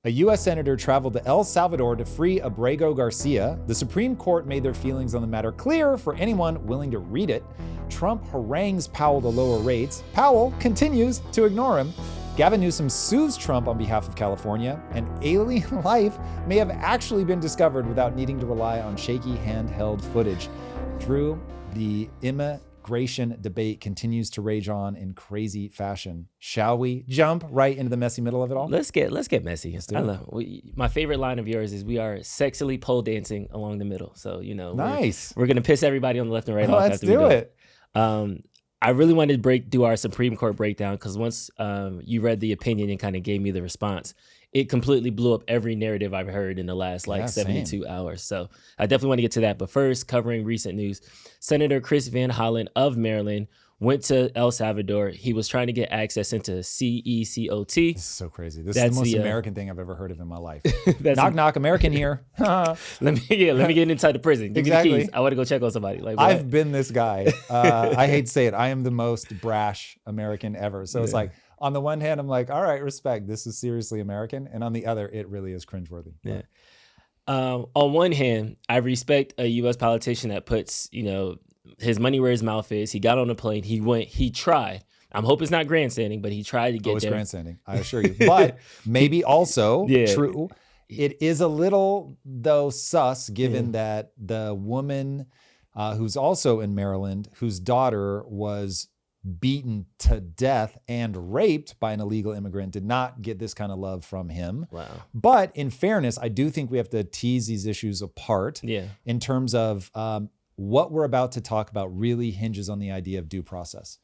A U.S. senator traveled to El Salvador to free Abrego Garcia. The Supreme Court made their feelings on the matter clear for anyone willing to read it. Trump harangues Powell to lower rates. Powell continues to ignore him. Gavin Newsom sues Trump on behalf of California, and alien life may have actually been discovered without needing to rely on shaky handheld footage. Drew, the immigration debate continues to rage on in crazy fashion. Shall we jump right into the messy middle of it all? Let's get messy. I don't know. My favorite line of yours is, "We are sexily pole dancing along the middle." So nice. We're gonna piss everybody on the left and right off. Let's do it. I really wanted to do our Supreme Court breakdown because once you read the opinion and kind of gave me the response, it completely blew up every narrative I've heard in the last 72 hours. So I definitely want to get to that. But first, covering recent news, Senator Chris Van Hollen of Maryland went to El Salvador. He was trying to get access into CECOT. This is so crazy. This is the most American thing I've ever heard of in my life. Knock, American here. Let me get inside the prison. Give me the keys. I want to go check on somebody. I've been this guy. I hate to say it. I am the most brash American ever. So it's like, on the one hand, I'm like, all right, respect. This is seriously American. And on the other, it really is cringeworthy. Yeah. On one hand, I respect a U.S. politician that puts, his money where his mouth is. He got on a plane. He went. He tried. I'm hoping it's not grandstanding, but he tried to get there. It's grandstanding, I assure you. But maybe also true. It is a little, though, sus, given that the woman who's also in Maryland, whose daughter was beaten to death and raped by an illegal immigrant, did not get this kind of love from him. Wow. But in fairness, I do think we have to tease these issues apart in terms of what we're about to talk about really hinges on the idea of due process.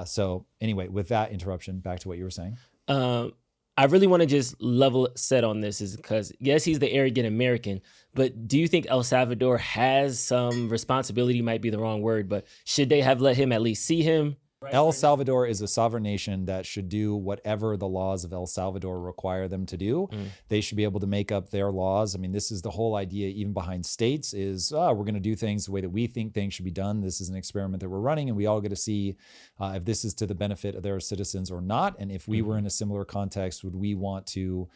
So anyway, with that interruption, back to what you were saying. I really want to just level set on this is because, yes, he's the arrogant American, but do you think El Salvador has some responsibility, might be the wrong word, but should they have let him at least see him? El Salvador is a sovereign nation that should do whatever the laws of El Salvador require them to do. They should be able to make up their laws. I mean, this is the whole idea even behind states is, we're going to do things the way that we think things should be done. This is an experiment that we're running, and we all get to see if this is to the benefit of their citizens or not. And if we were in a similar context, would we want to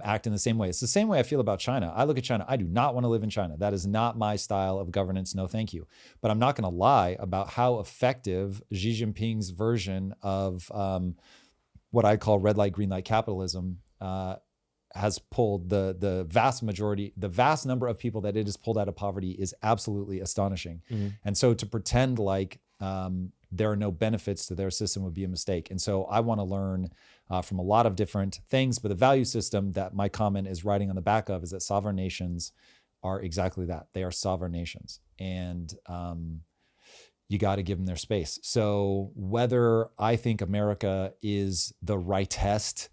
act in the same way? It's the same way I feel about China. I look at China. I do not want to live in China. That is not my style of governance. No, thank you. But I'm not going to lie about how effective Xi Jinping's version of what I call red light, green light capitalism has pulled the vast number of people that it has pulled out of poverty is absolutely astonishing. And so to pretend like there are no benefits to their system would be a mistake. And so I want to learn from a lot of different things, but the value system that my comment is riding on the back of is that sovereign nations are exactly that. They are sovereign nations. And you got to give them their space. So whether I think America is the rightest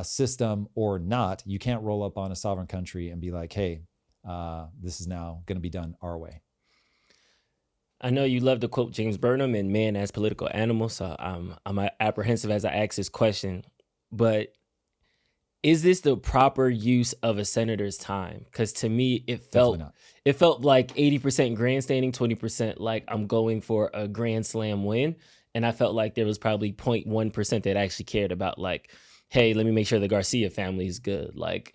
system or not, you can't roll up on a sovereign country and be like, hey, this is now going to be done our way. I know you love to quote James Burnham and man as political animal, so I'm apprehensive as I ask this question. But is this the proper use of a senator's time? Because to me, it felt like 80% grandstanding, 20% like I'm going for a grand slam win. And I felt like there was probably 0.1% that actually cared about like, hey, let me make sure the Garcia family is good. Like,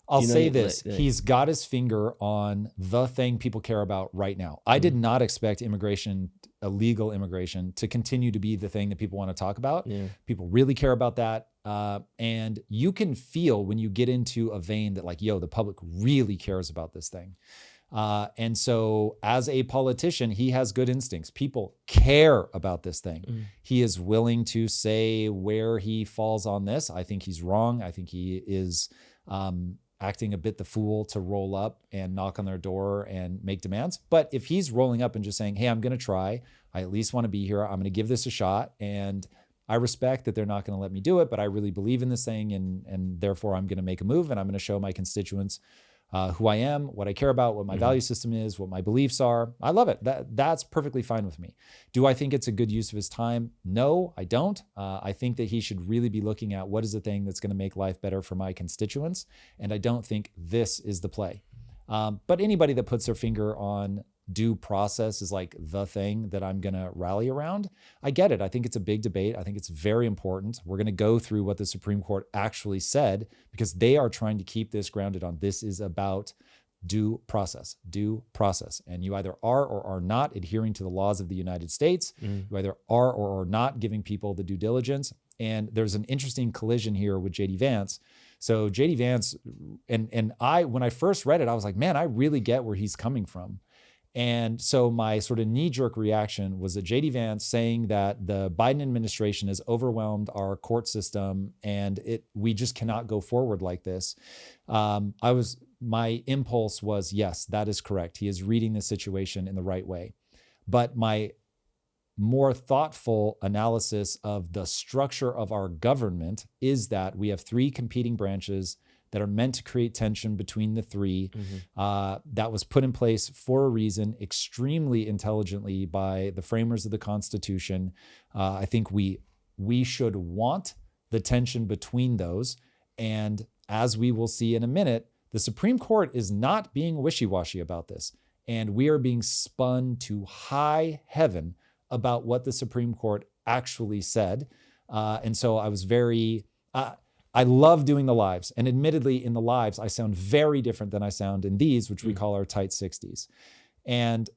I'll say this, he's got his finger on the thing people care about right now. I did not expect illegal immigration to continue to be the thing that people want to talk about. People really care about that. And you can feel when you get into a vein that like, the public really cares about this thing. And so as a politician, he has good instincts. People care about this thing. He is willing to say where he falls on this. I think he's wrong. I think he is acting a bit the fool to roll up and knock on their door and make demands. But if he's rolling up and just saying, hey, I'm going to try, I at least want to be here. I'm going to give this a shot. And I respect that they're not going to let me do it, but I really believe in this thing. And therefore I'm going to make a move and I'm going to show my constituents who I am, what I care about, what my value system is, what my beliefs are. I love it. That's perfectly fine with me. Do I think it's a good use of his time? No, I don't. I think that he should really be looking at what is the thing that's going to make life better for my constituents. And I don't think this is the play. But anybody that puts their finger on due process is like the thing that I'm going to rally around. I get it. I think it's a big debate. I think it's very important. We're going to go through what the Supreme Court actually said, because they are trying to keep this grounded on this is about due process. And you either are or are not adhering to the laws of the United States. You either are or are not giving people the due diligence. And there's an interesting collision here with J.D. Vance. So J.D. Vance, and I, when I first read it, I was like, man, I really get where he's coming from. And so my sort of knee-jerk reaction was that J.D. Vance saying that the Biden administration has overwhelmed our court system and we just cannot go forward like this. My impulse was, yes, that is correct. He is reading the situation in the right way. But my more thoughtful analysis of the structure of our government is that we have three competing branches that are meant to create tension between the three. That was put in place for a reason, extremely intelligently by the framers of the Constitution. I think we should want the tension between those. And as we will see in a minute, the Supreme Court is not being wishy-washy about this. And we are being spun to high heaven about what the Supreme Court actually said. And so I was I love doing the lives. And admittedly, in the lives, I sound very different than I sound in these, which we call our tight 60s. And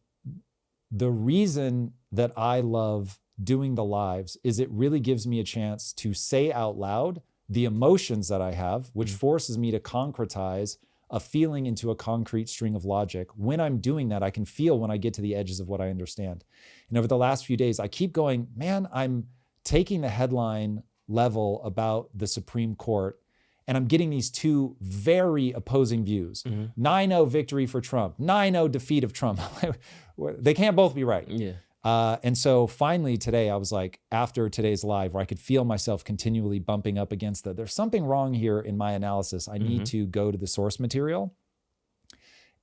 the reason that I love doing the lives is it really gives me a chance to say out loud the emotions that I have, which forces me to concretize a feeling into a concrete string of logic. When I'm doing that, I can feel when I get to the edges of what I understand. And over the last few days, I keep going, man, I'm taking the headline level about the Supreme Court, and I'm getting these two very opposing views. 9-0 victory for Trump, 9-0 defeat of Trump. They can't both be right. And so finally today, I was like, after today's live, where I could feel myself continually bumping up against there's something wrong here in my analysis. I need to go to the source material.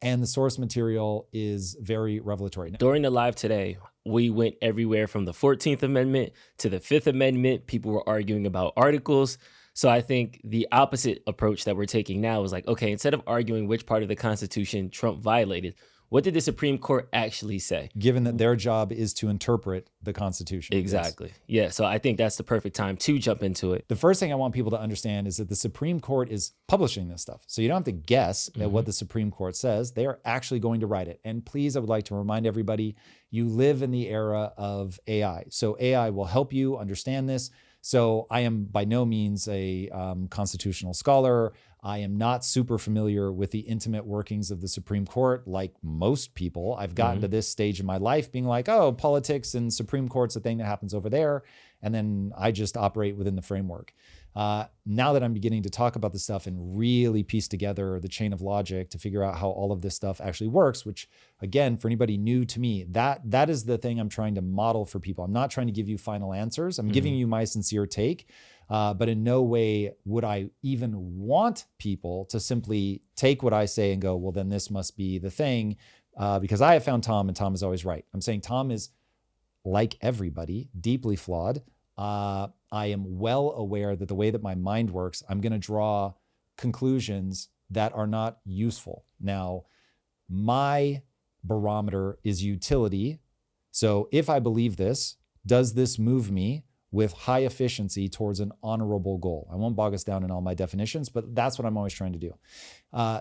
And the source material is very revelatory. During the live today, we went everywhere from the 14th Amendment to the 5th Amendment. People were arguing about articles. So I think the opposite approach that we're taking now is like, okay, instead of arguing which part of the Constitution Trump violated, what did the Supreme Court actually say? Given that their job is to interpret the Constitution. Exactly. Yes. Yeah. So I think that's the perfect time to jump into it. The first thing I want people to understand is that the Supreme Court is publishing this stuff. So you don't have to guess at what the Supreme Court says. They are actually going to write it. And please, I would like to remind everybody, you live in the era of AI. So AI will help you understand this. So I am by no means a constitutional scholar. I am not super familiar with the intimate workings of the Supreme Court like most people. I've gotten to this stage in my life being like, oh, politics and Supreme Court's a thing that happens over there. And then I just operate within the framework. Now that I'm beginning to talk about this stuff and really piece together the chain of logic to figure out how all of this stuff actually works, which again, for anybody new to me, that is the thing I'm trying to model for people. I'm not trying to give you final answers. I'm giving you my sincere take. But in no way would I even want people to simply take what I say and go, well, then this must be the thing, because I have found Tom, and Tom is always right. I'm saying Tom is, like everybody, deeply flawed. I am well aware that the way that my mind works, I'm going to draw conclusions that are not useful. Now, my barometer is utility. So if I believe this, does this move me with high efficiency towards an honorable goal? I won't bog us down in all my definitions, but that's what I'm always trying to do.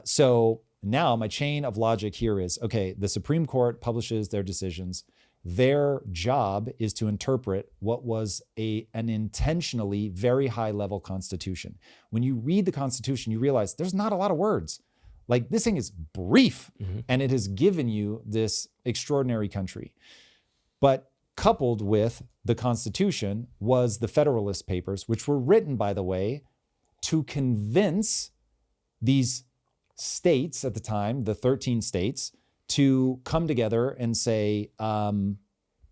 So now my chain of logic here is, okay, the Supreme Court publishes their decisions. Their job is to interpret what was an intentionally very high level constitution. When you read the Constitution, you realize there's not a lot of words. Like, this thing is brief, and it has given you this extraordinary country. But coupled with the Constitution was the Federalist Papers, which were written, by the way, to convince these states at the time, the 13 states, to come together and say,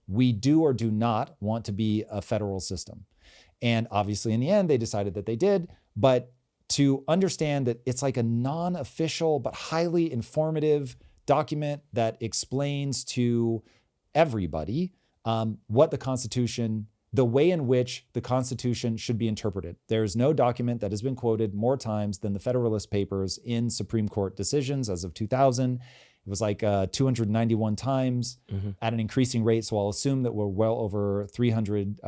we do or do not want to be a federal system. And obviously in the end, they decided that they did, but to understand that it's like a non-official but highly informative document that explains to everybody what the Constitution, the way in which the Constitution should be interpreted. There's no document that has been quoted more times than the Federalist Papers in Supreme Court decisions as of 2000. It was like 291 times at an increasing rate. So I'll assume that we're well over 300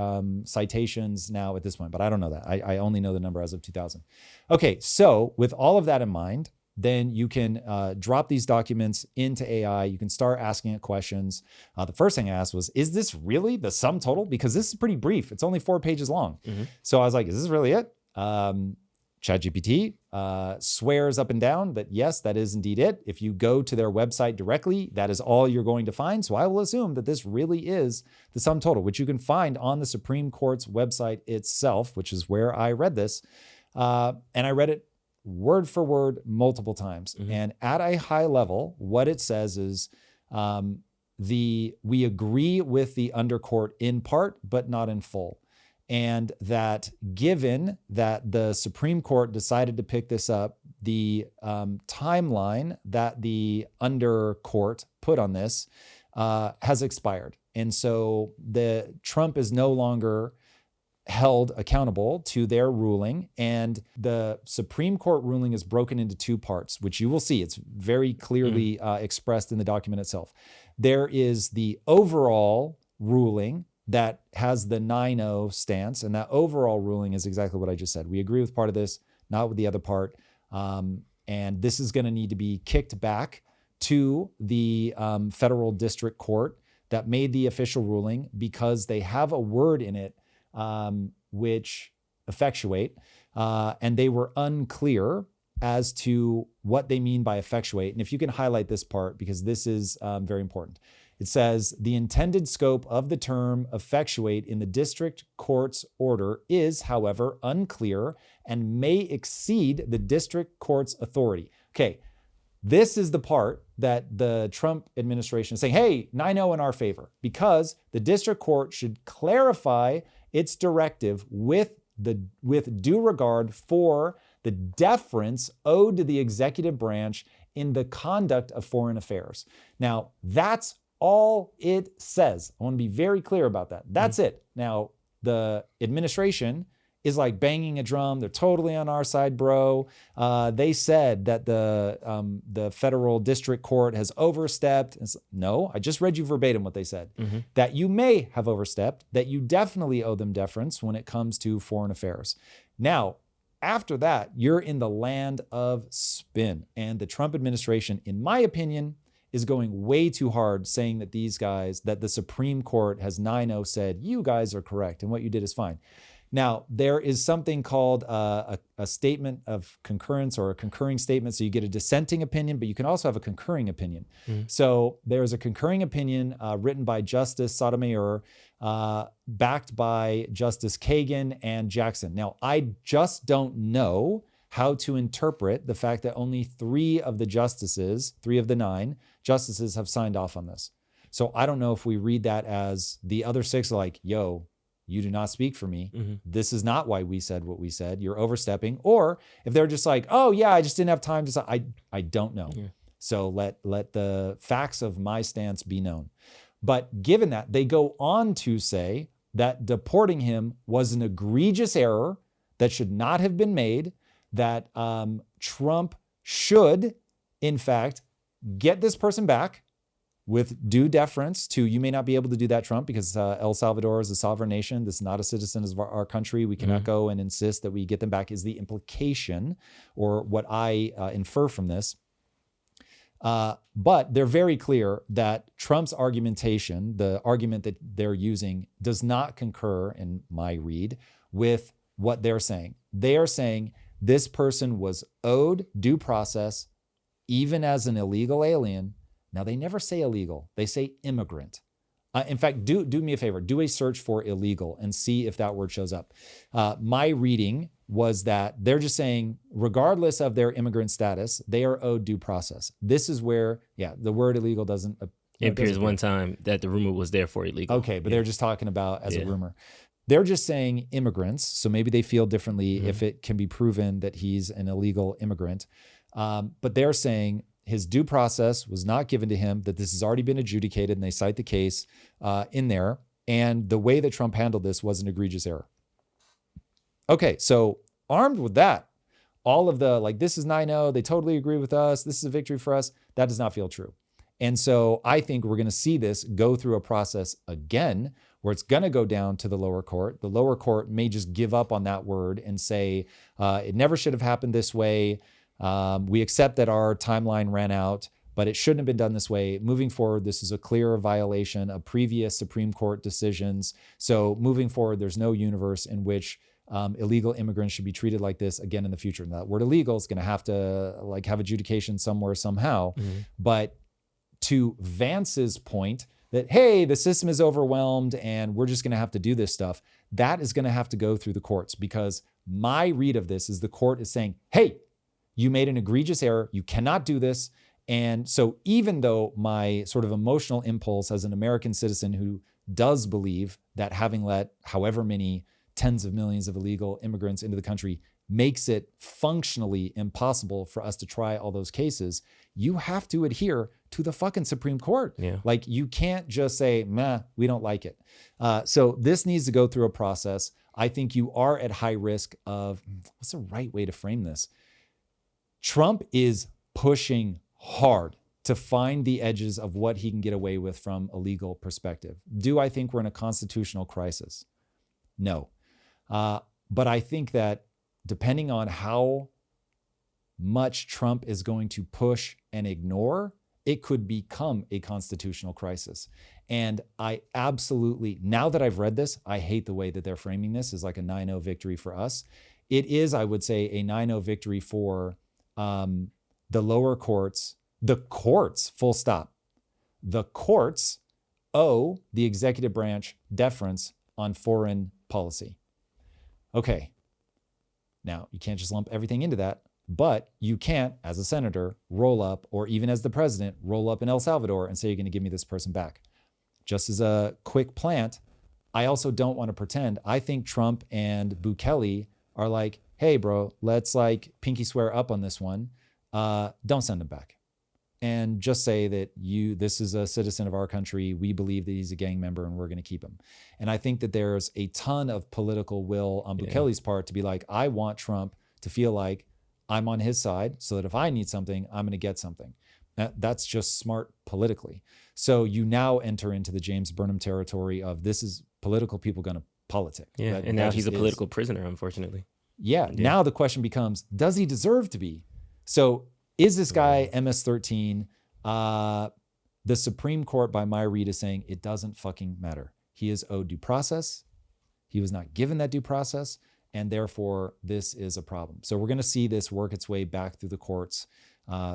citations now at this point, but I don't know that. I only know the number as of 2000. Okay, so with all of that in mind, then you can drop these documents into AI. You can start asking it questions. The first thing I asked was, is this really the sum total? Because this is pretty brief. It's only 4 pages long. So I was like, is this really it? ChatGPT swears up and down that yes, that is indeed it. If you go to their website directly, that is all you're going to find. So I will assume that this really is the sum total, which you can find on the Supreme Court's website itself, which is where I read this. And I read it word for word multiple times. And at a high level, what it says is we agree with the undercourt in part, but not in full. And that given that the Supreme Court decided to pick this up, the timeline that the undercourt put on this has expired. And so Trump is no longer held accountable to their ruling. And the Supreme Court ruling is broken into 2 parts, which you will see. It's very clearly expressed in the document itself. There is the overall ruling that has the 9-0 stance. And that overall ruling is exactly what I just said. We agree with part of this, not with the other part. And this is going to need to be kicked back to the federal district court that made the official ruling, because they have a word in it which effectuate, and they were unclear as to what they mean by effectuate. And if you can highlight this part, because this is very important. It says, the intended scope of the term effectuate in the district court's order is, however, unclear and may exceed the district court's authority. Okay, this is the part that the Trump administration is saying, hey, 9-0 in our favor, because the district court should clarify its directive with due regard for the deference owed to the executive branch in the conduct of foreign affairs. Now, that's all it says. I want to be very clear about that. That's it. Now, the administration is like banging a drum. They're totally on our side, bro. They said that the federal district court has overstepped. No, I just read you verbatim what they said. That you may have overstepped, that you definitely owe them deference when it comes to foreign affairs. Now, after that, you're in the land of spin. And the Trump administration, in my opinion, is going way too hard, saying that these guys, that the Supreme Court has 9-0 said, you guys are correct and what you did is fine. Now, there is something called a statement of concurrence, or a concurring statement. So you get a dissenting opinion, but you can also have a concurring opinion. So there's a concurring opinion written by Justice Sotomayor, backed by Justice Kagan and Jackson. Now, I just don't know how to interpret the fact that only 3 of the 9 justices have signed off on this. So I don't know if we read that as the other 6 are like, yo, you do not speak for me. This is not why we said what we said. You're overstepping. Or if they're just like, oh yeah, I just didn't have time to, I don't know. So let the facts of my stance be known. But given that, they go on to say that deporting him was an egregious error that should not have been made, that Trump should, in fact, get this person back with due deference to, you may not be able to do that, Trump, because El Salvador is a sovereign nation. This is not a citizen of our country. We cannot go and insist that we get them back, is the implication, or what I infer from this. But they're very clear that Trump's argumentation, the argument that they're using, does not concur, in my read, with what they're saying. They are saying this person was owed due process, even as an illegal alien. Now, they never say illegal. They say immigrant. In fact, do me a favor. Do a search for illegal and see if that word shows up. My reading was that they're just saying, regardless of their immigrant status, they are owed due process. This is where, the word illegal doesn't appear. It appears one time that the rumor was therefore illegal. Okay, but they're just talking about as a rumor. They're just saying immigrants, so maybe they feel differently if it can be proven that he's an illegal immigrant. But they're saying his due process was not given to him, that this has already been adjudicated, and they cite the case in there. And the way that Trump handled this was an egregious error. Okay, so armed with that, all of the, like, this is 9-0, they totally agree with us, this is a victory for us, that does not feel true. And so I think we're going to see this go through a process again where it's going to go down to the lower court. The lower court may just give up on that word and say, it never should have happened this way. We accept that our timeline ran out, but it shouldn't have been done this way. Moving forward, this is a clear violation of previous Supreme Court decisions. So moving forward, there's no universe in which illegal immigrants should be treated like this again in the future. And that word illegal is going to have to have adjudication somewhere, somehow. Mm-hmm. But to Vance's point that, hey, the system is overwhelmed and we're just going to have to do this stuff, that is going to have to go through the courts, because my read of this is the court is saying, hey, you made an egregious error. You cannot do this. And so even though my sort of emotional impulse as an American citizen who does believe that having let however many tens of millions of illegal immigrants into the country makes it functionally impossible for us to try all those cases, you have to adhere to the fucking Supreme Court. Yeah. Like, you can't just say, meh, we don't like it. So this needs to go through a process. I think you are at high risk of, what's the right way to frame this? Trump is pushing hard to find the edges of what he can get away with from a legal perspective. Do I think we're in a constitutional crisis? No. But I think that depending on how much Trump is going to push and ignore, it could become a constitutional crisis. And I absolutely, now that I've read this, I hate the way that they're framing this as like a 9-0 victory for us. It is, I would say, a 9-0 victory for the lower courts, the courts, full stop. The courts owe the executive branch deference on foreign policy. Okay. Now, you can't just lump everything into that, but you can't, as a senator, roll up, or even as the president, roll up in El Salvador and say, you're going to give me this person back. Just as a quick plant, I also don't want to pretend. I think Trump and Bukele are like, hey, bro, let's pinky swear up on this one. Don't send him back. And just say that this is a citizen of our country. We believe that he's a gang member and we're going to keep him. And I think that there's a ton of political will on Bukele's part to be like, I want Trump to feel like I'm on his side so that if I need something, I'm going to get something. That's just smart politically. So you now enter into the James Burnham territory of, this is political people going to politic. Yeah, and now he's a political prisoner, unfortunately. Yeah, now the question becomes, does he deserve to be? So is this guy MS-13? The Supreme Court, by my read, is saying it doesn't fucking matter. He is owed due process. He was not given that due process, and therefore this is a problem. So we're going to see this work its way back through the courts.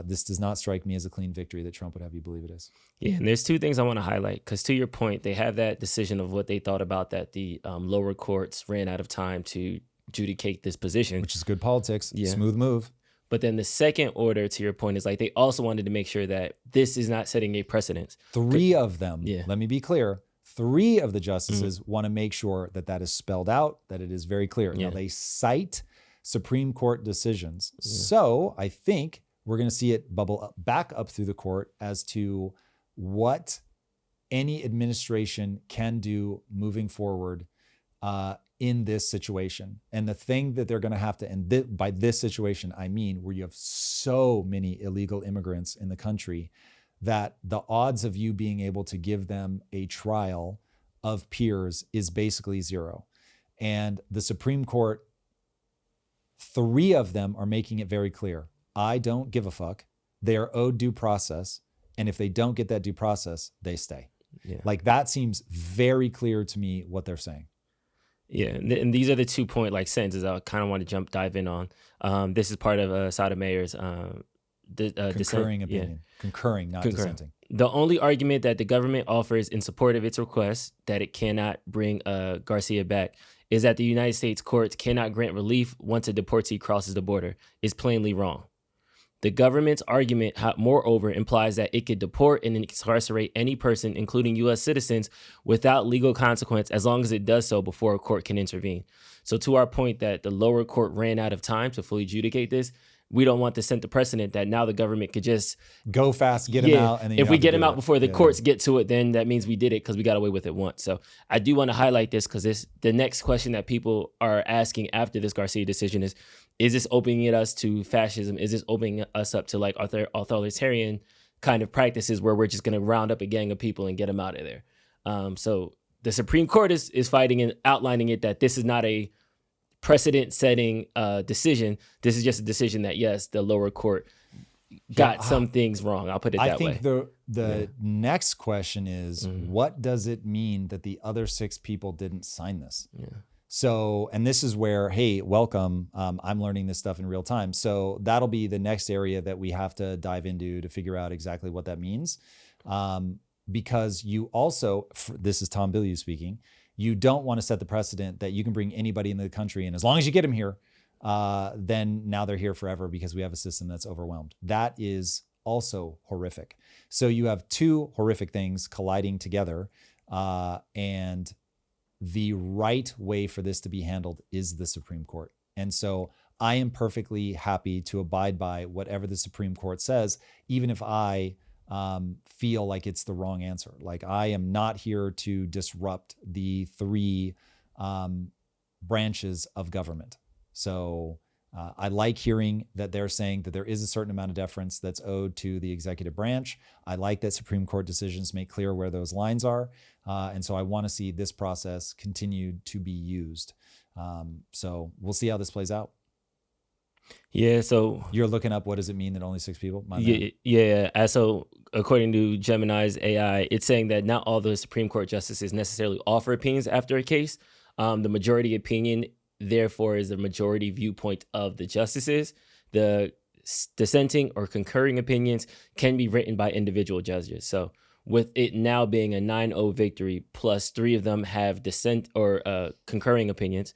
This does not strike me as a clean victory that Trump would have you believe it is. Yeah, and there's two things I want to highlight, because to your point, they have that decision of what they thought about that the lower courts ran out of time to adjudicate this position. Which is good politics. Yeah. Smooth move. But then the second order, to your point, is they also wanted to make sure that this is not setting a precedent. 3 of them, let me be clear, 3 of the justices want to make sure that that is spelled out, that it is very clear. Now, they cite Supreme Court decisions. So I think we're going to see it bubble back up through the court as to what any administration can do moving forward in this situation. And the thing that they're going to have to, and by this situation, I mean where you have so many illegal immigrants in the country that the odds of you being able to give them a trial of peers is basically 0. And the Supreme Court, 3 of them are making it very clear. I don't give a fuck. They are owed due process. And if they don't get that due process, they stay. Yeah. That seems very clear to me what they're saying. Yeah, and these are the 2-point sentences I kind of want to dive in on. This is part of Sotomayor's concurring opinion. Yeah. Concurring, not dissenting. The only argument that the government offers in support of its request that it cannot bring Garcia back is that the United States courts cannot grant relief once a deportee crosses the border is plainly wrong. The government's argument, moreover, implies that it could deport and incarcerate any person, including U.S. citizens, without legal consequence as long as it does so before a court can intervene. So to our point that the lower court ran out of time to fully adjudicate this, we don't want to set the precedent that now the government could just go fast, get him out. And then if we get him out before the courts get to it, then that means we did it because we got away with it once. So I do want to highlight this because the next question that people are asking after this Garcia decision is this opening us to fascism? Is this opening us up to authoritarian kind of practices where we're just going to round up a gang of people and get them out of there. So the Supreme Court is fighting and outlining it that this is not a precedent-setting decision. This is just a decision that, yes, the lower court got some things wrong. I'll put it that way. I think the next question is, what does it mean that the other 6 people didn't sign this? Yeah. So, and this is where, hey, welcome. I'm learning this stuff in real time. So that'll be the next area that we have to dive into to figure out exactly what that means. Because you also, this is Tom Bilyeu speaking, you don't want to set the precedent that you can bring anybody into the country, and as long as you get them here, then now they're here forever because we have a system that's overwhelmed. That is also horrific. So you have 2 horrific things colliding together, and the right way for this to be handled is the Supreme Court. And so I am perfectly happy to abide by whatever the Supreme Court says, even if I feel like it's the wrong answer. Like, I am not here to disrupt the 3 branches of government. So I like hearing that they're saying that there is a certain amount of deference that's owed to the executive branch. I like that Supreme Court decisions make clear where those lines are. And so I want to see this process continued to be used. So we'll see how this plays out. Yeah, so you're looking up, what does it mean that only 6 people? Yeah. So according to Gemini's AI, it's saying that not all the Supreme Court justices necessarily offer opinions after a case. The majority opinion, therefore, is the majority viewpoint of the justices. The dissenting or concurring opinions can be written by individual judges. So with it now being a 9-0 victory, plus 3 of them have dissent or concurring opinions,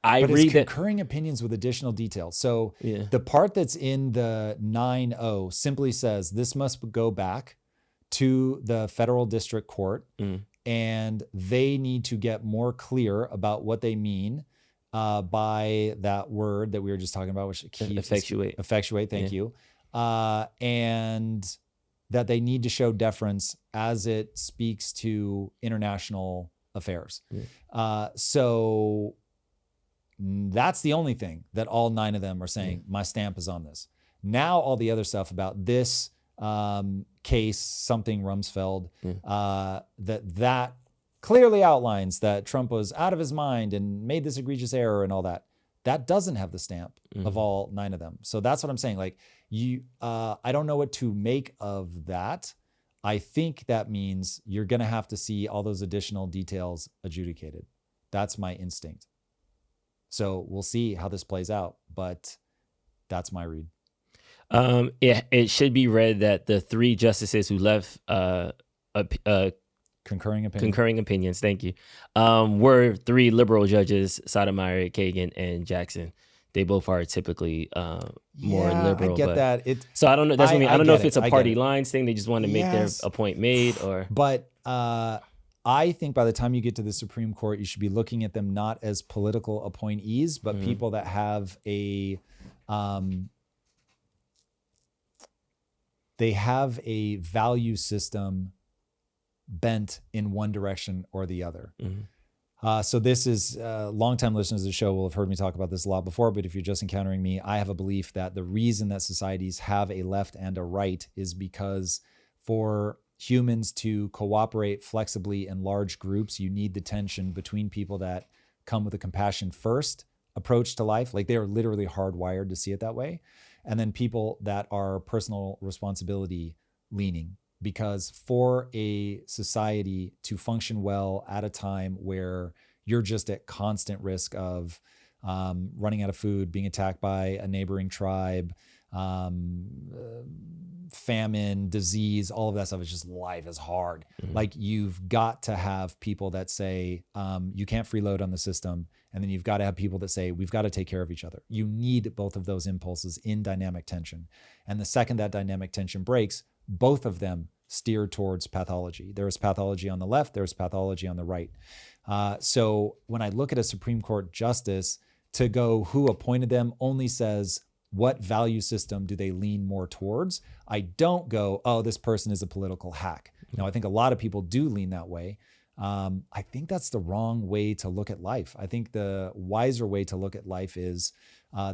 But it's concurring opinions with additional details. So the part that's in the 9-0 simply says this must go back to the federal district court, and they need to get more clear about what they mean by that word that we were just talking about, which effectuate. Effectuate, thank you. And that they need to show deference as it speaks to international affairs. So that's the only thing that all 9 of them are saying, my stamp is on this. Now all the other stuff about this case, something Rumsfeld, that clearly outlines that Trump was out of his mind and made this egregious error and all that. That doesn't have the stamp of all 9 of them. So that's what I'm saying. Like, I don't know what to make of that. I think that means you're going to have to see all those additional details adjudicated. That's my instinct. So we'll see how this plays out, but that's my read. It should be read that the 3 justices who left concurring opinions, thank you, were 3 liberal judges, Sotomayor, Kagan, and Jackson. They both are typically more liberal. I get that. So I don't know. That's what I mean. I don't know if it's a party lines thing. They just want to make a point made, or. But I think by the time you get to the Supreme Court, you should be looking at them not as political appointees, but people that have a value system bent in one direction or the other. So this is longtime listeners of the show will have heard me talk about this a lot before, but if you're just encountering me, I have a belief that the reason that societies have a left and a right is because for humans to cooperate flexibly in large groups, you need the tension between people that come with a compassion first approach to life. Like, they are literally hardwired to see it that way. And then people that are personal responsibility leaning, because for a society to function well at a time where you're just at constant risk of running out of food, being attacked by a neighboring tribe, famine, disease, all of that stuff, is just, life is hard. Like, you've got to have people that say you can't freeload on the system, and then you've got to have people that say we've got to take care of each other. You need both of those impulses in dynamic tension, and the second that dynamic tension breaks, both of them steer towards pathology. There is pathology on the left, there's pathology on the right. So when I look at a Supreme Court justice, to go who appointed them only says what value system do they lean more towards. I don't go, oh, this person is a political hack. Now, I think a lot of people do lean that way. I think that's the wrong way to look at life. I think the wiser way to look at life is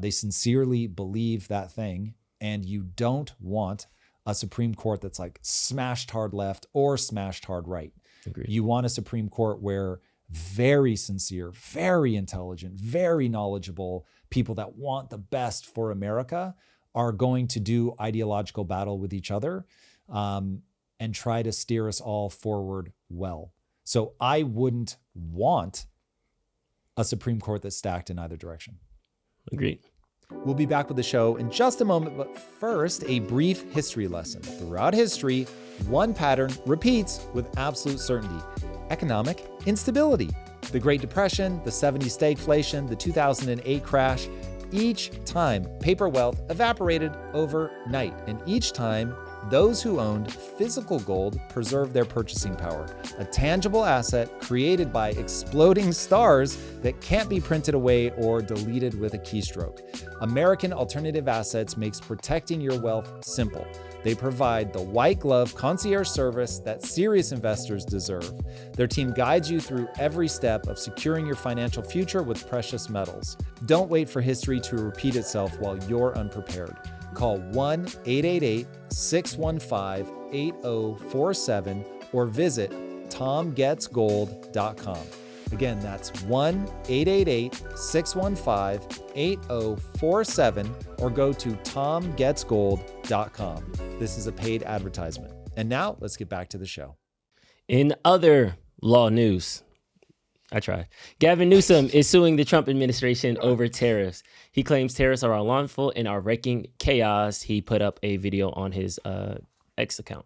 they sincerely believe that thing, and you don't want a Supreme Court that's like smashed hard left or smashed hard right. Agreed. You want a Supreme Court where very sincere, very intelligent, very knowledgeable people that want the best for America are going to do ideological battle with each other and try to steer us all forward well. So I wouldn't want a Supreme Court that's stacked in either direction. Agreed. We'll be back with the show in just a moment, but first, a brief history lesson. Throughout history, one pattern repeats with absolute certainty: economic instability. The Great Depression, the 70s stagflation, the 2008 crash. Each time, paper wealth evaporated overnight, and each time, those who owned physical gold preserved their purchasing power, a tangible asset created by exploding stars that can't be printed away or deleted with a keystroke. American Alternative Assets makes protecting your wealth simple. They provide the white glove concierge service that serious investors deserve. Their team guides you through every step of securing your financial future with precious metals. Don't wait for history to repeat itself while you're unprepared. Call 1-888-615-8047 or visit tomgetsgold.com. Again, that's 1-888-615-8047 or go to tomgetsgold.com. This is a paid advertisement. And now let's get back to the show. In other law news, Gavin Newsom is suing the Trump administration over tariffs. He claims tariffs are unlawful and are wreaking chaos. He put up a video on his X account.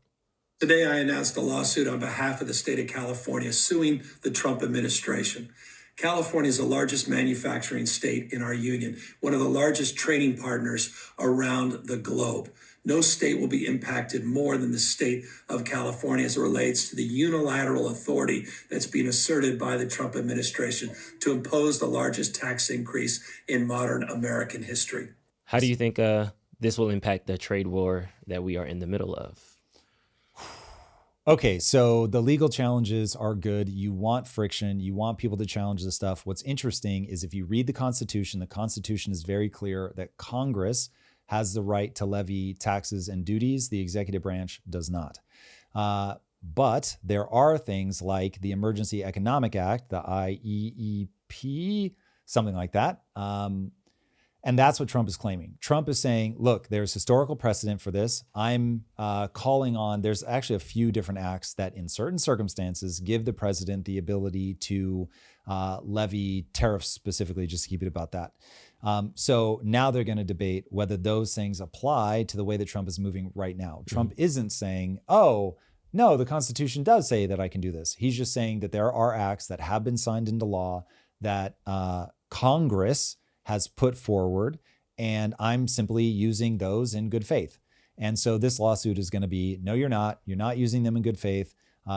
Today, I announced a lawsuit on behalf of the state of California suing the Trump administration. California is the largest manufacturing state in our union, one of the largest trading partners around the globe. No state will be impacted more than the state of California as it relates to the unilateral authority that's being asserted by the Trump administration to impose the largest tax increase in modern American history. How do you think this will impact the trade war that we are in the middle of? Okay, so the legal challenges are good. You want friction. You want people to challenge the stuff. What's interesting is if you read the Constitution is very clear that Congress has the right to levy taxes and duties. The executive branch does not. But there are things like the Emergency Economic Act, the IEEP, something like that. And that's what Trump is claiming. Trump is saying, look, there's historical precedent for this. I'm calling on, there's actually a few different acts that in certain circumstances give the president the ability to levy tariffs specifically, just to keep it about that. So now they're going to debate whether those things apply to the way that Trump is moving right now. Trump isn't saying, oh, no, the Constitution does say that I can do this. He's just saying that there are acts that have been signed into law that Congress has put forward, and I'm simply using those in good faith. And so this lawsuit is going to be, no, you're not. You're not using them in good faith.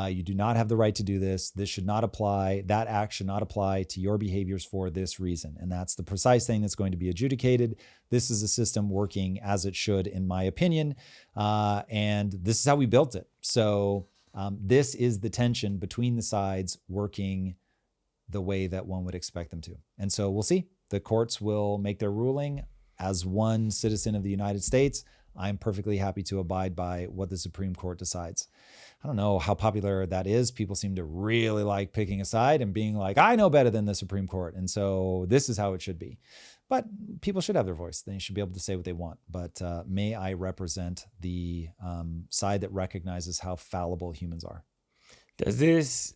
You do not have the right to do this. This should not apply. That act should not apply to your behaviors for this reason. And that's the precise thing that's going to be adjudicated. This is a system working as it should, in my opinion. And this is how we built it. So this is the tension between the sides working the way that one would expect them to. And so we'll see. The courts will make their ruling. As one citizen of the United States, I'm perfectly happy to abide by what the Supreme Court decides. I don't know how popular that is. People seem to really like picking a side and being like, I know better than the Supreme Court. And so this is how it should be. But people should have their voice. They should be able to say what they want. But may I represent the side that recognizes how fallible humans are. Does this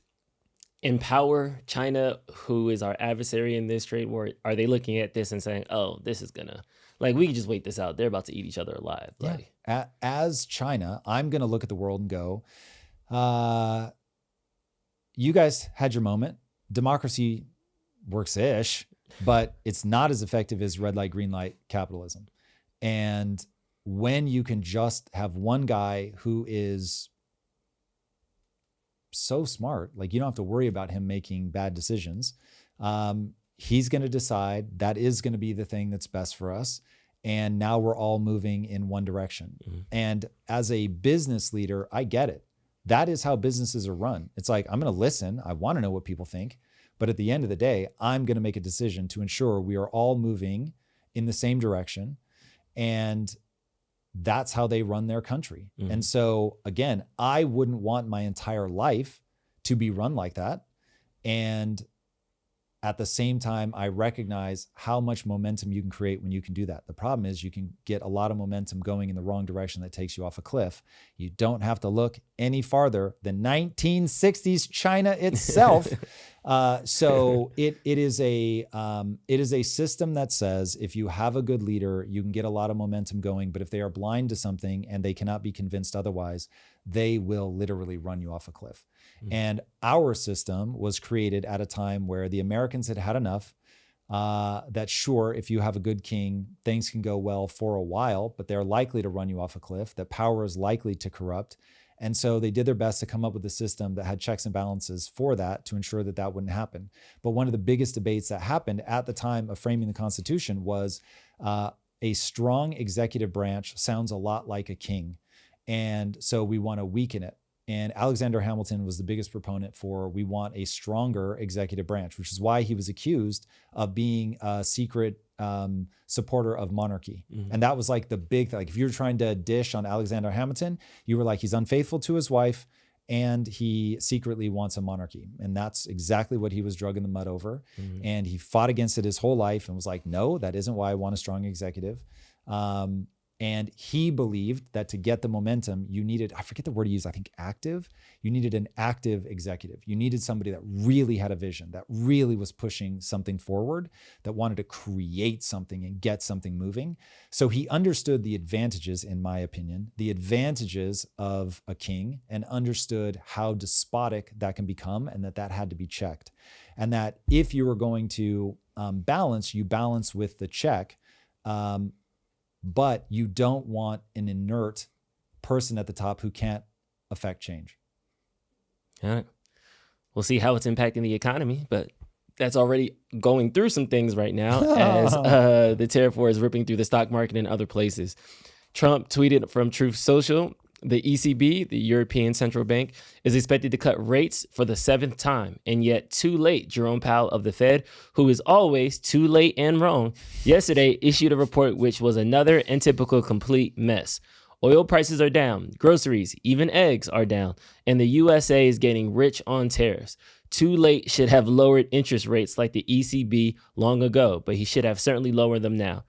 empower China, who is our adversary in this trade war? Are they looking at this and saying, oh, this is gonna, like, we can just wait this out. They're about to eat each other alive. Yeah. Like, as China, I'm going to look at the world and go, you guys had your moment. Democracy works-ish, but it's not as effective as red light, green light capitalism. And when you can just have one guy who is so smart, like you don't have to worry about him making bad decisions. He's going to decide that is going to be the thing that's best for us. And now we're all moving in one direction. Mm-hmm. And as a business leader, I get it. That is how businesses are run. It's like, I'm going to listen. I want to know what people think. But at the end of the day, I'm going to make a decision to ensure we are all moving in the same direction. And that's how they run their country. And so again, I wouldn't want my entire life to be run like that. And at the same time, I recognize how much momentum you can create when you can do that. The problem is you can get a lot of momentum going in the wrong direction that takes you off a cliff. You don't have to look any farther than 1960s China itself. So it is a system that says if you have a good leader, you can get a lot of momentum going. But if they are blind to something and they cannot be convinced otherwise, they will literally run you off a cliff. And our system was created at a time where the Americans had had enough, that sure, if you have a good king, things can go well for a while, but they're likely to run you off a cliff, that power is likely to corrupt. And so they did their best to come up with a system that had checks and balances for that to ensure that that wouldn't happen. But one of the biggest debates that happened at the time of framing the Constitution was a strong executive branch sounds a lot like a king. And so we want to weaken it. And Alexander Hamilton was the biggest proponent for we want a stronger executive branch, which is why he was accused of being a secret supporter of monarchy. And that was like the big thing. Like if you were trying to dish on Alexander Hamilton, you were like, he's unfaithful to his wife and he secretly wants a monarchy. And that's exactly what he was dragging the mud over. And he fought against it his whole life and was like, no, that isn't why I want a strong executive. And he believed that to get the momentum, you needed, I forget the word he used, I think active. You needed an active executive. You needed somebody that really had a vision, that really was pushing something forward, that wanted to create something and get something moving. So he understood the advantages, in my opinion, the advantages of a king, and understood how despotic that can become and that had to be checked. And that if you were going to balance, you balance with the check. But you don't want an inert person at the top who can't affect change. All right. We'll see how it's impacting the economy, but that's already going through some things right now as the tariff war is ripping through the stock market and other places. Trump tweeted from Truth Social, the ECB, the European Central Bank, is expected to cut rates for the 7th time. And yet too late, Jerome Powell of the Fed, who is always too late and wrong, yesterday issued a report which was another and typical complete mess. Oil prices are down, groceries, even eggs are down, and the USA is getting rich on tariffs. Too late should have lowered interest rates like the ECB long ago, but he should have certainly lowered them now.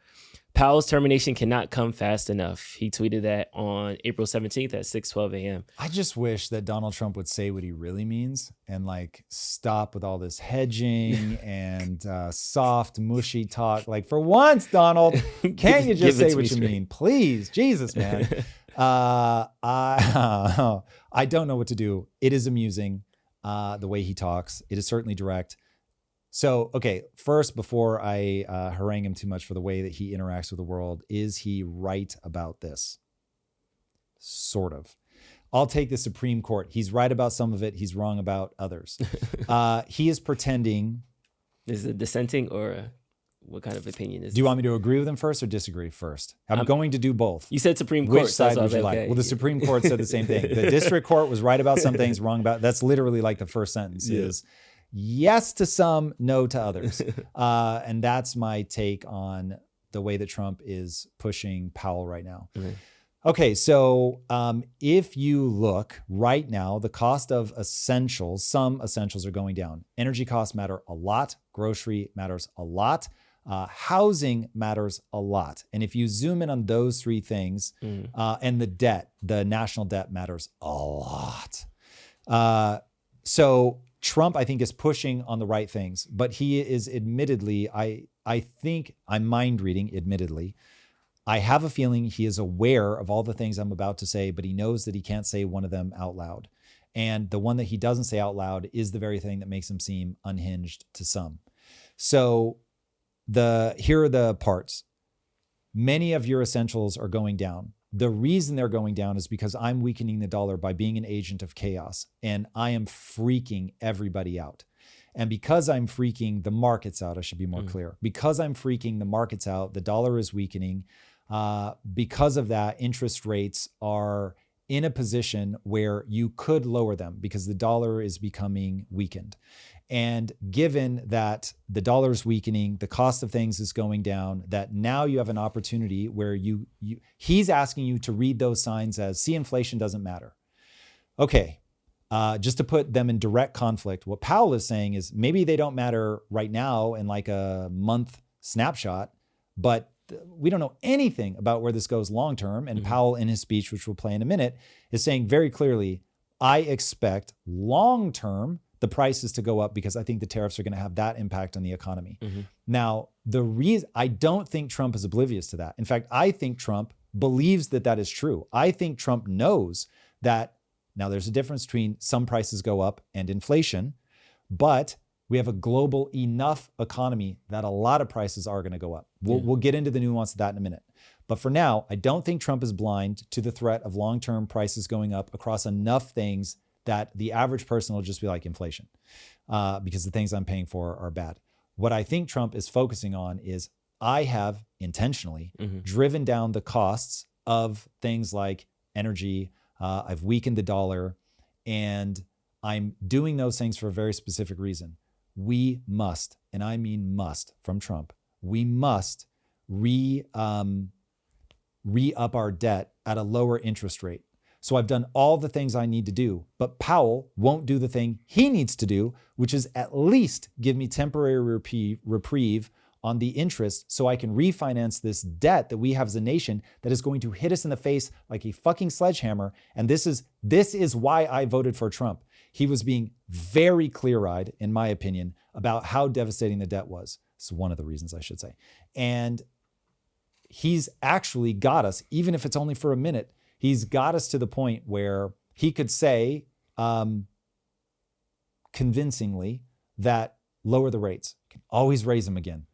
Powell's termination cannot come fast enough. He tweeted that on April 17th at 6:12 a.m. I just wish that Donald Trump would say what he really means and like stop with all this hedging and soft, mushy talk. Like for once, Donald, can't you just say what you mean? Please, Jesus, man. I don't know what to do. It is amusing the way he talks. It is certainly direct. So, okay, first, before I harangue him too much for the way that he interacts with the world, is he right about this? Sort of. I'll take the Supreme Court. He's right about some of it. He's wrong about others. He is pretending. Is it dissenting or what kind of opinion is Do you want me to agree with him first or disagree first? I'm going to do both. You said Supreme Court. Which side would you like? Well, the Supreme Court said the same thing. The district court was right about some things, wrong about. That's literally like the first sentence is yes to some, no to others. And that's my take on the way that Trump is pushing Powell right now. Okay, so if you look right now, the cost of essentials, some essentials are going down. Energy costs matter a lot. Grocery matters a lot. Housing matters a lot. And if you zoom in on those three things, and the debt, the national debt matters a lot. So Trump, I think, is pushing on the right things, but he is admittedly, I think I'm mind reading, admittedly. I have a feeling he is aware of all the things I'm about to say, but he knows that he can't say one of them out loud. And the one that he doesn't say out loud is the very thing that makes him seem unhinged to some. So here are the parts. Many of your essentials are going down. The reason they're going down is because I'm weakening the dollar by being an agent of chaos, and I am freaking everybody out. And because I'm freaking the markets out, I should be more clear. Because I'm freaking the markets out, the dollar is weakening. Because of that, interest rates are in a position where you could lower them because the dollar is becoming weakened. And given that the dollar is weakening, the cost of things is going down, that now you have an opportunity where he's asking you to read those signs as, see, inflation doesn't matter. Okay, just to put them in direct conflict, what Powell is saying is maybe they don't matter right now in like a month snapshot, but we don't know anything about where this goes long term. And Powell, in his speech, which we'll play in a minute, is saying very clearly, I expect long term the prices to go up because I think the tariffs are going to have that impact on the economy. Now, the reason I don't think Trump is oblivious to that. In fact, I think Trump believes that that is true. I think Trump knows that now there's a difference between some prices go up and inflation, but we have a global enough economy that a lot of prices are going to go up. We'll get into the nuance of that in a minute. But for now, I don't think Trump is blind to the threat of long-term prices going up across enough things that the average person will just be like inflation because the things I'm paying for are bad. What I think Trump is focusing on is I have intentionally driven down the costs of things like energy. I've weakened the dollar, and I'm doing those things for a very specific reason. We must, and I mean must from Trump, we must re-up our debt at a lower interest rate. So I've done all the things I need to do, but Powell won't do the thing he needs to do, which is at least give me temporary reprieve on the interest so I can refinance this debt that we have as a nation that is going to hit us in the face like a fucking sledgehammer. And this is why I voted for Trump. He was being very clear-eyed, in my opinion, about how devastating the debt was. It's one of the reasons, I should say. And he's actually got us, even if it's only for a minute, he's got us to the point where he could say convincingly that lower the rates. Can always raise them again.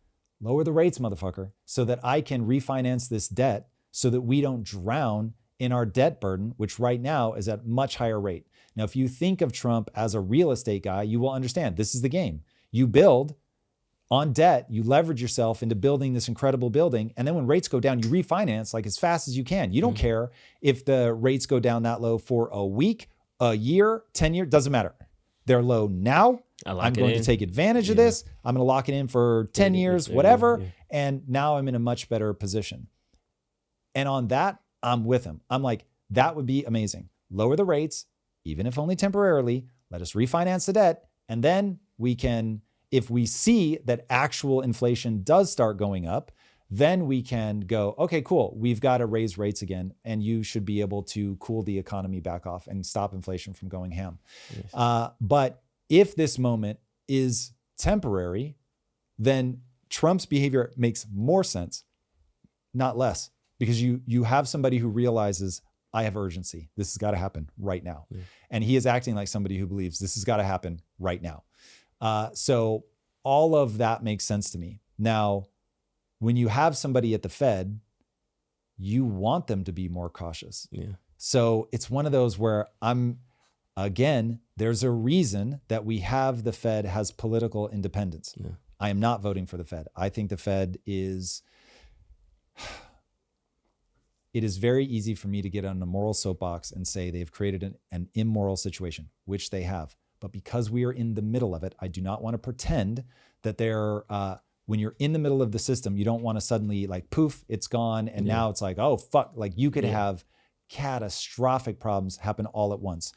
Lower the rates, motherfucker, so that I can refinance this debt so that we don't drown in our debt burden, which right now is at much higher rate. Now, if you think of Trump as a real estate guy, you will understand this is the game. You build on debt, you leverage yourself into building this incredible building. And then when rates go down, you refinance like as fast as you can. You don't care if the rates go down that low for a week, a year, 10 years, doesn't matter. They're low now. I'm going to take advantage of this. I'm going to lock it in for 10 years, whatever. And now I'm in a much better position. And on that, I'm with him. I'm like, that would be amazing. Lower the rates, even if only temporarily. Let us refinance the debt. And then we can, if we see that actual inflation does start going up, then we can go, okay, cool. We've got to raise rates again. And you should be able to cool the economy back off and stop inflation from going ham. Yes. But if this moment is temporary, then Trump's behavior makes more sense, not less, because you have somebody who realizes I have urgency. This has got to happen right now. Yeah. And he is acting like somebody who believes this has got to happen right now. So all of that makes sense to me. Now, when you have somebody at the Fed, you want them to be more cautious. Yeah. So it's one of those where again, there's a reason that we have the Fed has political independence. Yeah. I am not voting for the Fed. I think the Fed it is very easy for me to get on a moral soapbox and say they've created an immoral situation, which they have. But because we are in the middle of it, I do not want to pretend that when you're in the middle of the system, you don't want to suddenly like, poof, it's gone. And now it's like, oh, fuck, like you could have catastrophic problems happen all at once.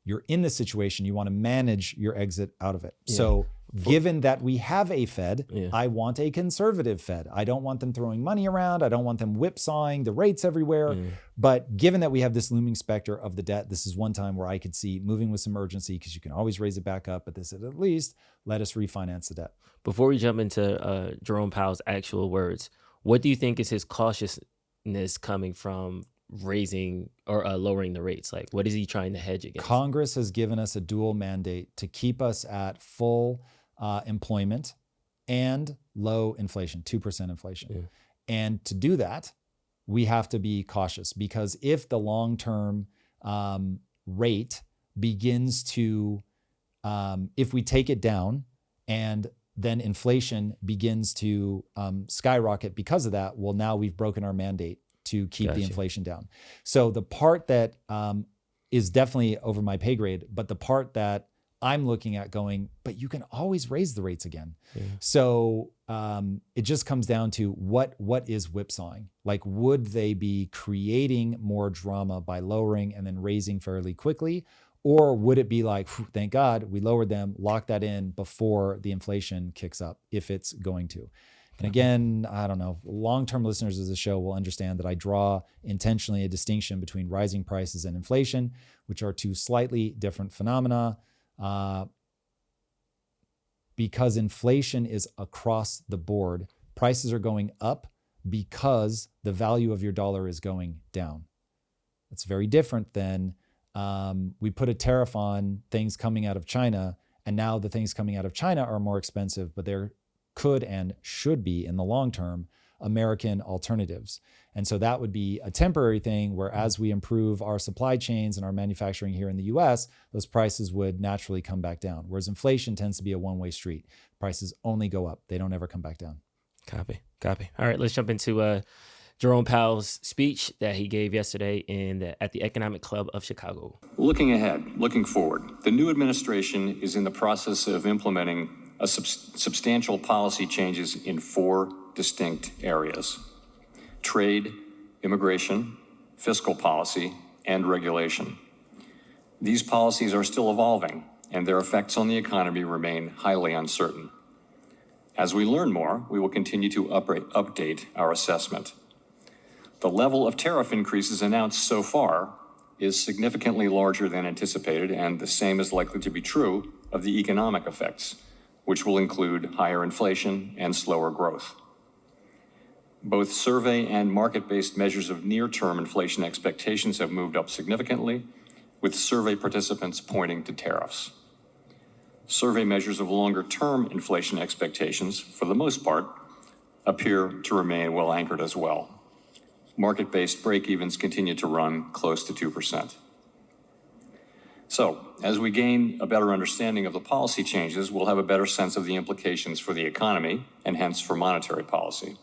You're in this situation, you want to manage your exit out of it. Yeah. So given that we have a Fed, I want a conservative Fed. I don't want them throwing money around. I don't want them whipsawing the rates everywhere. But given that we have this looming specter of the debt, this is one time where I could see moving with some urgency because you can always raise it back up. But this is at least let us refinance the debt. Before we jump into Jerome Powell's actual words, what do you think is his cautiousness coming from raising or lowering the rates? Like, what is he trying to hedge against? Congress has given us a dual mandate to keep us at full employment and low inflation, 2% inflation. Yeah. And to do that, we have to be cautious because if the long-term rate begins to, if we take it down and then inflation begins to skyrocket because of that, well, now we've broken our mandate to keep the inflation down. So the part that is definitely over my pay grade, but the part that I'm looking at going, but you can always raise the rates again. Yeah. So it just comes down to what is whipsawing? Like, would they be creating more drama by lowering and then raising fairly quickly? Or would it be like, thank God we lowered them, lock that in before the inflation kicks up, if it's going to? And again, I don't know, long-term listeners of the show will understand that I draw intentionally a distinction between rising prices and inflation, which are two slightly different phenomena. Because inflation is across the board, prices are going up because the value of your dollar is going down. It's very different than we put a tariff on things coming out of China, and now the things coming out of China are more expensive, but they're could and should be, in the long term, American alternatives. And so that would be a temporary thing where, as we improve our supply chains and our manufacturing here in the US, those prices would naturally come back down. Whereas inflation tends to be a one-way street. Prices only go up. They don't ever come back down. Copy. All right, let's jump into Jerome Powell's speech that he gave yesterday at the Economic Club of Chicago. Looking ahead, looking forward, the new administration is in the process of implementing substantial policy changes in 4 distinct areas: trade, immigration, fiscal policy, and regulation. These policies are still evolving, and their effects on the economy remain highly uncertain. As we learn more, we will continue to update our assessment. The level of tariff increases announced so far is significantly larger than anticipated, and the same is likely to be true of the economic effects, which will include higher inflation and slower growth. Both survey and market-based measures of near-term inflation expectations have moved up significantly, with survey participants pointing to tariffs. Survey measures of longer-term inflation expectations, for the most part, appear to remain well anchored as well. Market-based break-evens continue to run close to 2%. So, as we gain a better understanding of the policy changes, we'll have a better sense of the implications for the economy and hence for monetary policy.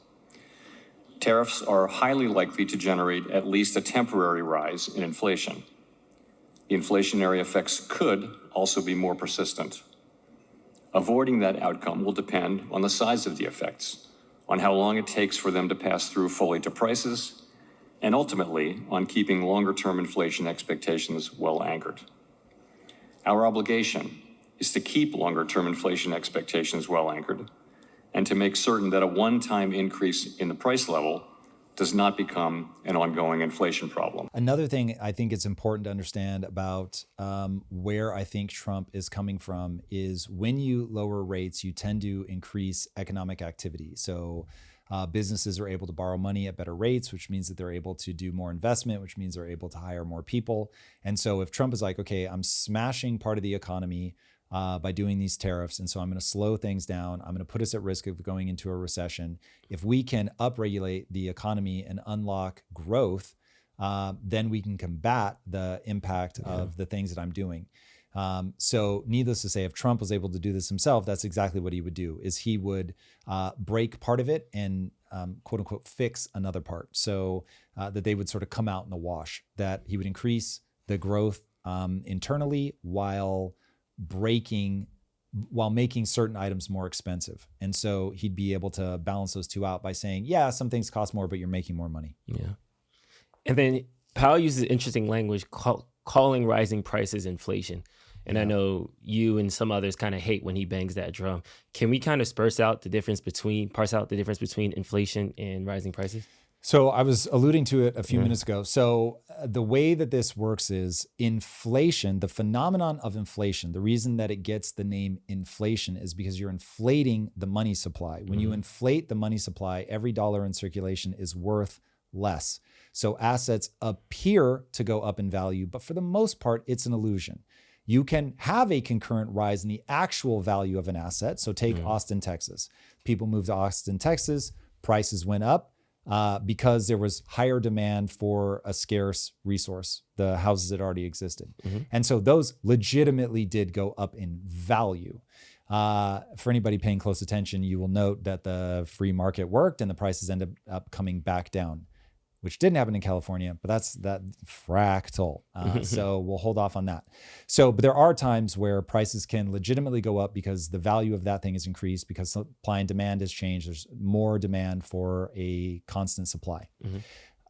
Tariffs are highly likely to generate at least a temporary rise in inflation. The inflationary effects could also be more persistent. Avoiding that outcome will depend on the size of the effects, on how long it takes for them to pass through fully to prices, and ultimately on keeping longer-term inflation expectations well anchored. Our obligation is to keep longer-term inflation expectations well anchored and to make certain that a one-time increase in the price level does not become an ongoing inflation problem. Another thing I think it's important to understand about where I think Trump is coming from is when you lower rates, you tend to increase economic activity. So businesses are able to borrow money at better rates, which means that they're able to do more investment, which means they're able to hire more people. And so if Trump is like, okay, I'm smashing part of the economy by doing these tariffs, and so I'm going to slow things down, I'm going to put us at risk of going into a recession. If we can upregulate the economy and unlock growth, then we can combat the impact of the things that I'm doing. So needless to say, if Trump was able to do this himself, that's exactly what he would do, is he would break part of it and quote unquote fix another part. So that they would sort of come out in the wash, that he would increase the growth internally while making certain items more expensive. And so he'd be able to balance those two out by saying, yeah, some things cost more, but you're making more money. Yeah. And then Powell uses interesting language calling rising prices inflation. And I know you and some others kind of hate when he bangs that drum. Can we kind of parse out the difference between inflation and rising prices? So I was alluding to it a few minutes ago. So the way that this works is inflation, the phenomenon of inflation, the reason that it gets the name inflation is because you're inflating the money supply. When you inflate the money supply, every dollar in circulation is worth less. So assets appear to go up in value, but for the most part, it's an illusion. You can have a concurrent rise in the actual value of an asset. So take Austin, Texas. People moved to Austin, Texas, prices went up because there was higher demand for a scarce resource, the houses that already existed. And so those legitimately did go up in value. For anybody paying close attention, you will note that the free market worked and the prices ended up coming back down. which didn't happen in California, but that's that fractal. So we'll hold off on that. But there are times where prices can legitimately go up because the value of that thing is increased because supply and demand has changed. There's more demand for a constant supply.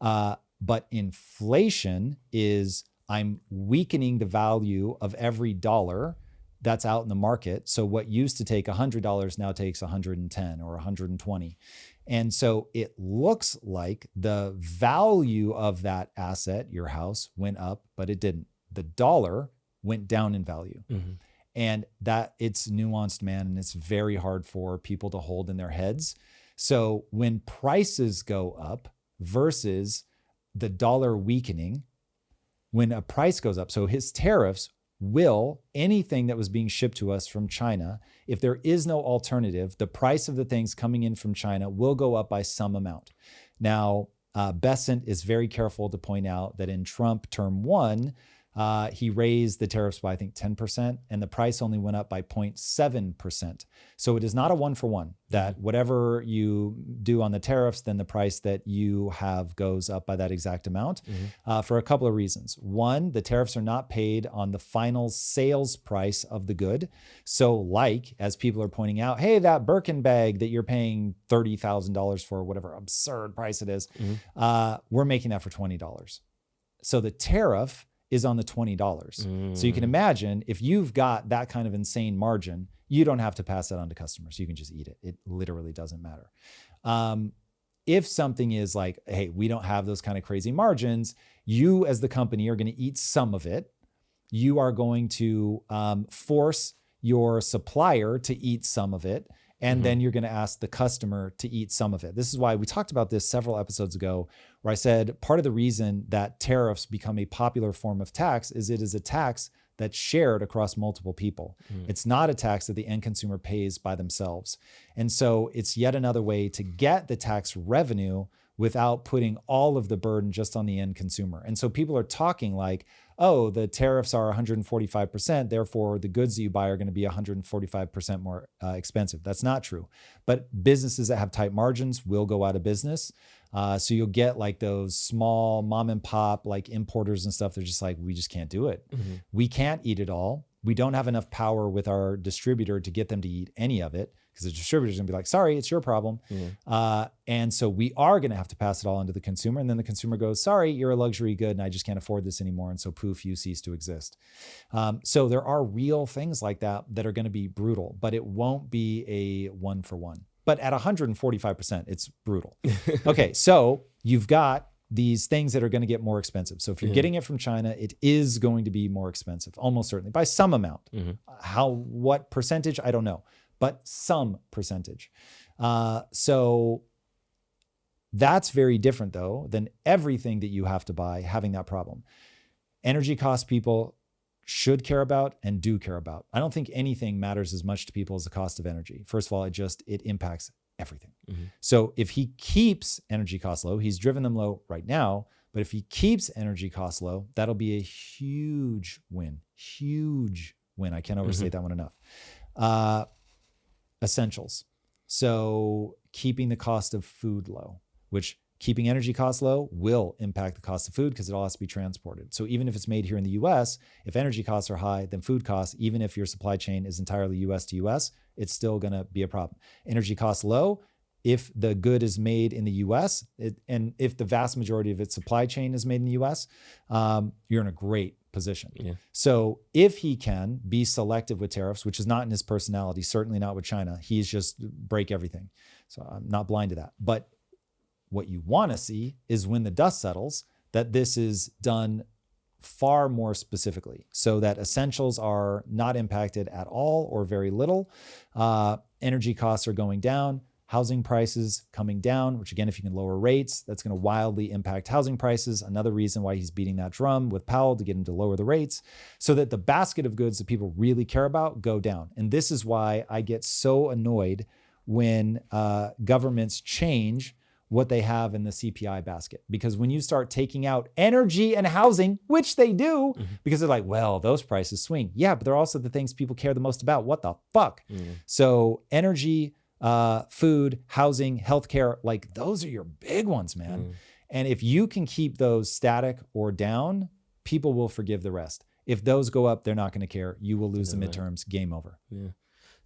But inflation is I'm weakening the value of every dollar that's out in the market. So what used to take $100 now takes 110 or 120. And so it looks like the value of that asset, your house, went up, but it didn't. The dollar went down in value. And that it's nuanced, man, and it's very hard for people to hold in their heads. So when prices go up versus the dollar weakening, when a price goes up, so his tariffs will, anything that was being shipped to us from China, if there is no alternative, the price of the things coming in from China will go up by some amount. Now, Besant is very careful to point out that in Trump term 1, he raised the tariffs by, I think, 10%, and the price only went up by 0.7%. So it is not a 1-for-1, that whatever you do on the tariffs, then the price that you have goes up by that exact amount for a couple of reasons. One, the tariffs are not paid on the final sales price of the good. So like, as people are pointing out, hey, that Birkin bag that you're paying $30,000 for, whatever absurd price it is, we're making that for $20. So the tariff is on the $20. So you can imagine if you've got that kind of insane margin, you don't have to pass that on to customers. You can just eat it. It literally doesn't matter. If something is like, hey, we don't have those kind of crazy margins, you as the company are going to eat some of it. You are going to force your supplier to eat some of it. And then you're going to ask the customer to eat some of it. This is why we talked about this several episodes ago, where I said part of the reason that tariffs become a popular form of tax is it is a tax that's shared across multiple people. It's not a tax that the end consumer pays by themselves. And so it's yet another way to get the tax revenue without putting all of the burden just on the end consumer. And so people are talking like, oh, the tariffs are 145%, therefore the goods that you buy are going to be 145% more expensive. That's not true. But businesses that have tight margins will go out of business. So you'll get like those small mom and pop like importers and stuff. They're just like, we just can't do it. We can't eat it all. We don't have enough power with our distributor to get them to eat any of it, because the distributor's gonna be like, sorry, it's your problem. And so we are gonna have to pass it all on to the consumer. And then the consumer goes, sorry, you're a luxury good and I just can't afford this anymore. And so poof, you cease to exist. So there are real things like that that are gonna be brutal, but it won't be a 1-for-1. But at 145%, it's brutal. Okay, so you've got these things that are going to get more expensive. So if you're getting it from China, it is going to be more expensive, almost certainly, by some amount. What percentage, I don't know, but some percentage. So that's very different, though, than everything that you have to buy having that problem. Energy costs people should care about and do care about. I don't think anything matters as much to people as the cost of energy. First of all, it impacts everything. So if he keeps energy costs low, he's driven them low right now, but if he keeps energy costs low, that'll be a huge win. Huge win. I can't overstate that one enough. Essentials. So keeping the cost of food low, which keeping energy costs low will impact the cost of food because it all has to be transported. So even if it's made here in the US, if energy costs are high, then food costs, even if your supply chain is entirely US to US, it's still going to be a problem. Energy costs low, if the good is made in the US, and if the vast majority of its supply chain is made in the US, you're in a great position. So if he can be selective with tariffs, which is not in his personality, certainly not with China, he's just break everything. So I'm not blind to that. But what you want to see is when the dust settles, that this is done far more specifically so that essentials are not impacted at all or very little. Energy costs are going down, housing prices coming down, which again, if you can lower rates, that's going to wildly impact housing prices. Another reason why he's beating that drum with Powell to get him to lower the rates so that the basket of goods that people really care about go down. And this is why I get so annoyed when governments change what they have in the CPI basket. Because when you start taking out energy and housing, which they do, because they're like, well, those prices swing. Yeah, but they're also the things people care the most about. What the fuck? So energy, food, housing, healthcare, like those are your big ones, man. And if you can keep those static or down, people will forgive the rest. If those go up, they're not going to care. You will lose the midterms. Game over. Yeah.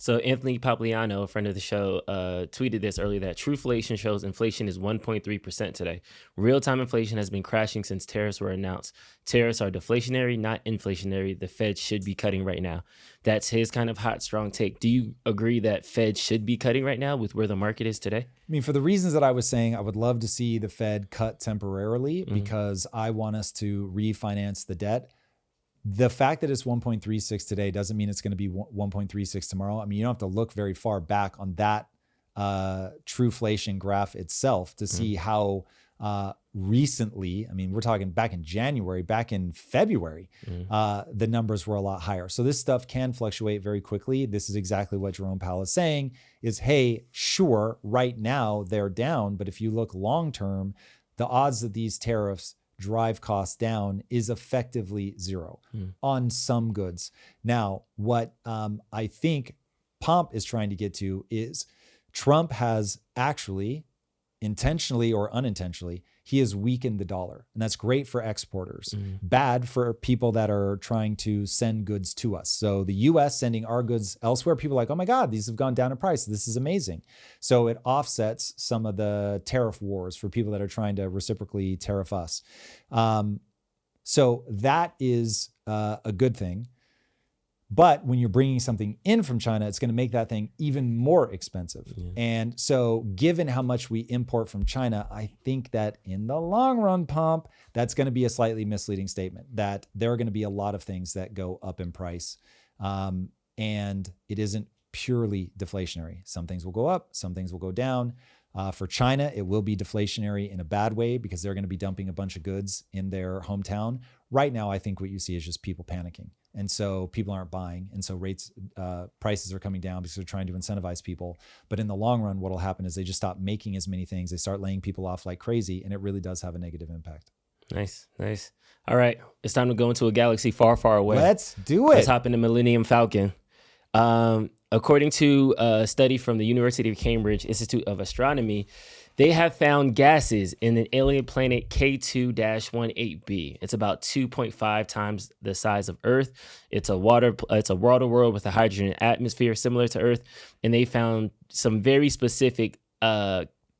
So Anthony Pompilano, a friend of the show, tweeted this earlier that Trueflation shows inflation is 1.3% today. Real-time inflation has been crashing since tariffs were announced. Tariffs are deflationary, not inflationary. The Fed should be cutting right now. That's his kind of hot, strong take. Do you agree that Fed should be cutting right now with where the market is today? I mean, for the reasons that I was saying, I would love to see the Fed cut temporarily because I want us to refinance the debt. The fact that it's 1.36 today doesn't mean it's going to be 1.36 tomorrow. I mean, you don't have to look very far back on that Trueflation graph itself to see how recently, I mean, we're talking back in January, back in February, the numbers were a lot higher. So this stuff can fluctuate very quickly. This is exactly what Jerome Powell is saying is, hey, sure, right now they're down, but if you look long-term, the odds that these tariffs drive costs down is effectively zero on some goods. Now, what I think Pomp is trying to get to is Trump has actually, intentionally or unintentionally, he has weakened the dollar. And that's great for exporters, bad for people that are trying to send goods to us. So the US sending our goods elsewhere, people are like, oh my God, these have gone down in price. This is amazing. So it offsets some of the tariff wars for people that are trying to reciprocally tariff us. So that is a good thing. But when you're bringing something in from China, it's going to make that thing even more expensive. And so given how much we import from China, I think that in the long run, Pomp, that's going to be a slightly misleading statement, that there are going to be a lot of things that go up in price. And it isn't purely deflationary. Some things will go up, some things will go down. For China, it will be deflationary in a bad way because they're going to be dumping a bunch of goods in their hometown. Right now, I think what you see is just people panicking. And so people aren't buying. And so prices are coming down because they're trying to incentivize people. But in the long run, what will happen is they just stop making as many things. They start laying people off like crazy. And it really does have a negative impact. Nice. All right. It's time to go into a galaxy far, far away. Let's do it. Let's hop in the Millennium Falcon. According to a study from the University of Cambridge Institute of Astronomy, they have found gases in an alien planet K2-18b. It's about 2.5 times the size of Earth. It's a water world with a hydrogen atmosphere similar to Earth, and they found some very specific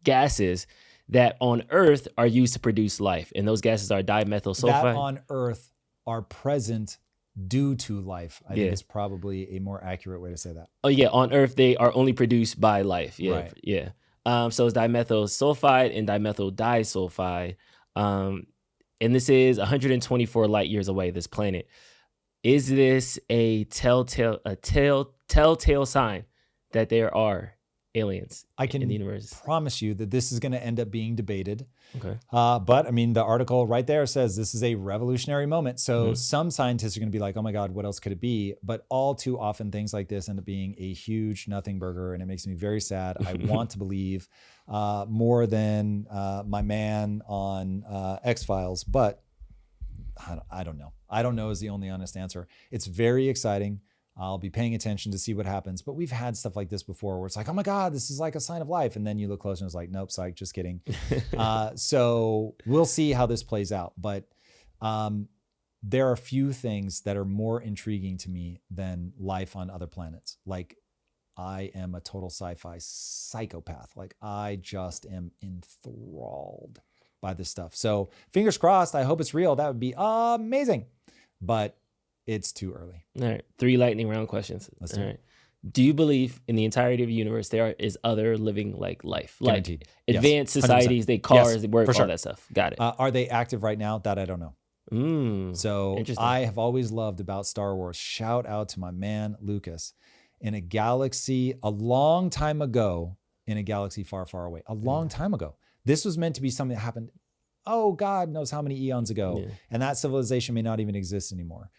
gases that on Earth are used to produce life, and those gases are dimethyl sulfide. That on Earth are present due to life, I think is probably a more accurate way to say that. Oh yeah, on Earth they are only produced by life. Yeah, right. Yeah. So it's dimethyl sulfide and dimethyl disulfide, and this is 124 light years away. This planet, is this a telltale sign that there are aliens in the universe? Promise you that this is going to end up being debated. Okay. But I mean, the article right there says this is a revolutionary moment. So some scientists are going to be like, oh my God, what else could it be? But all too often things like this end up being a huge nothing burger. And it makes me very sad. I want to believe more than my man on X-Files, but I don't know. I don't know is the only honest answer. It's very exciting. I'll be paying attention to see what happens. But we've had stuff like this before where it's like, oh my God, this is like a sign of life. And then you look closer and it's like, nope, psych, just kidding. So we'll see how this plays out. But there are a few things that are more intriguing to me than life on other planets. Like, I am a total sci-fi psychopath. Like, I just am enthralled by this stuff. So fingers crossed, I hope it's real. That would be amazing. But it's too early. All right. 3 lightning round questions. Let's do it. All right. Do you believe in the entirety of the universe there is other living like life? Guaranteed. Like advanced Yes. societies, they cars, Yes, they work, for all sure. that stuff. Got it. Are they active right now? That I don't know. So Interesting. I have always loved about Star Wars. Shout out to my man, Lucas. In a galaxy a long time ago, in a galaxy far, far away, a long time ago. This was meant to be something that happened, oh, God knows how many eons ago. Yeah. And that civilization may not even exist anymore.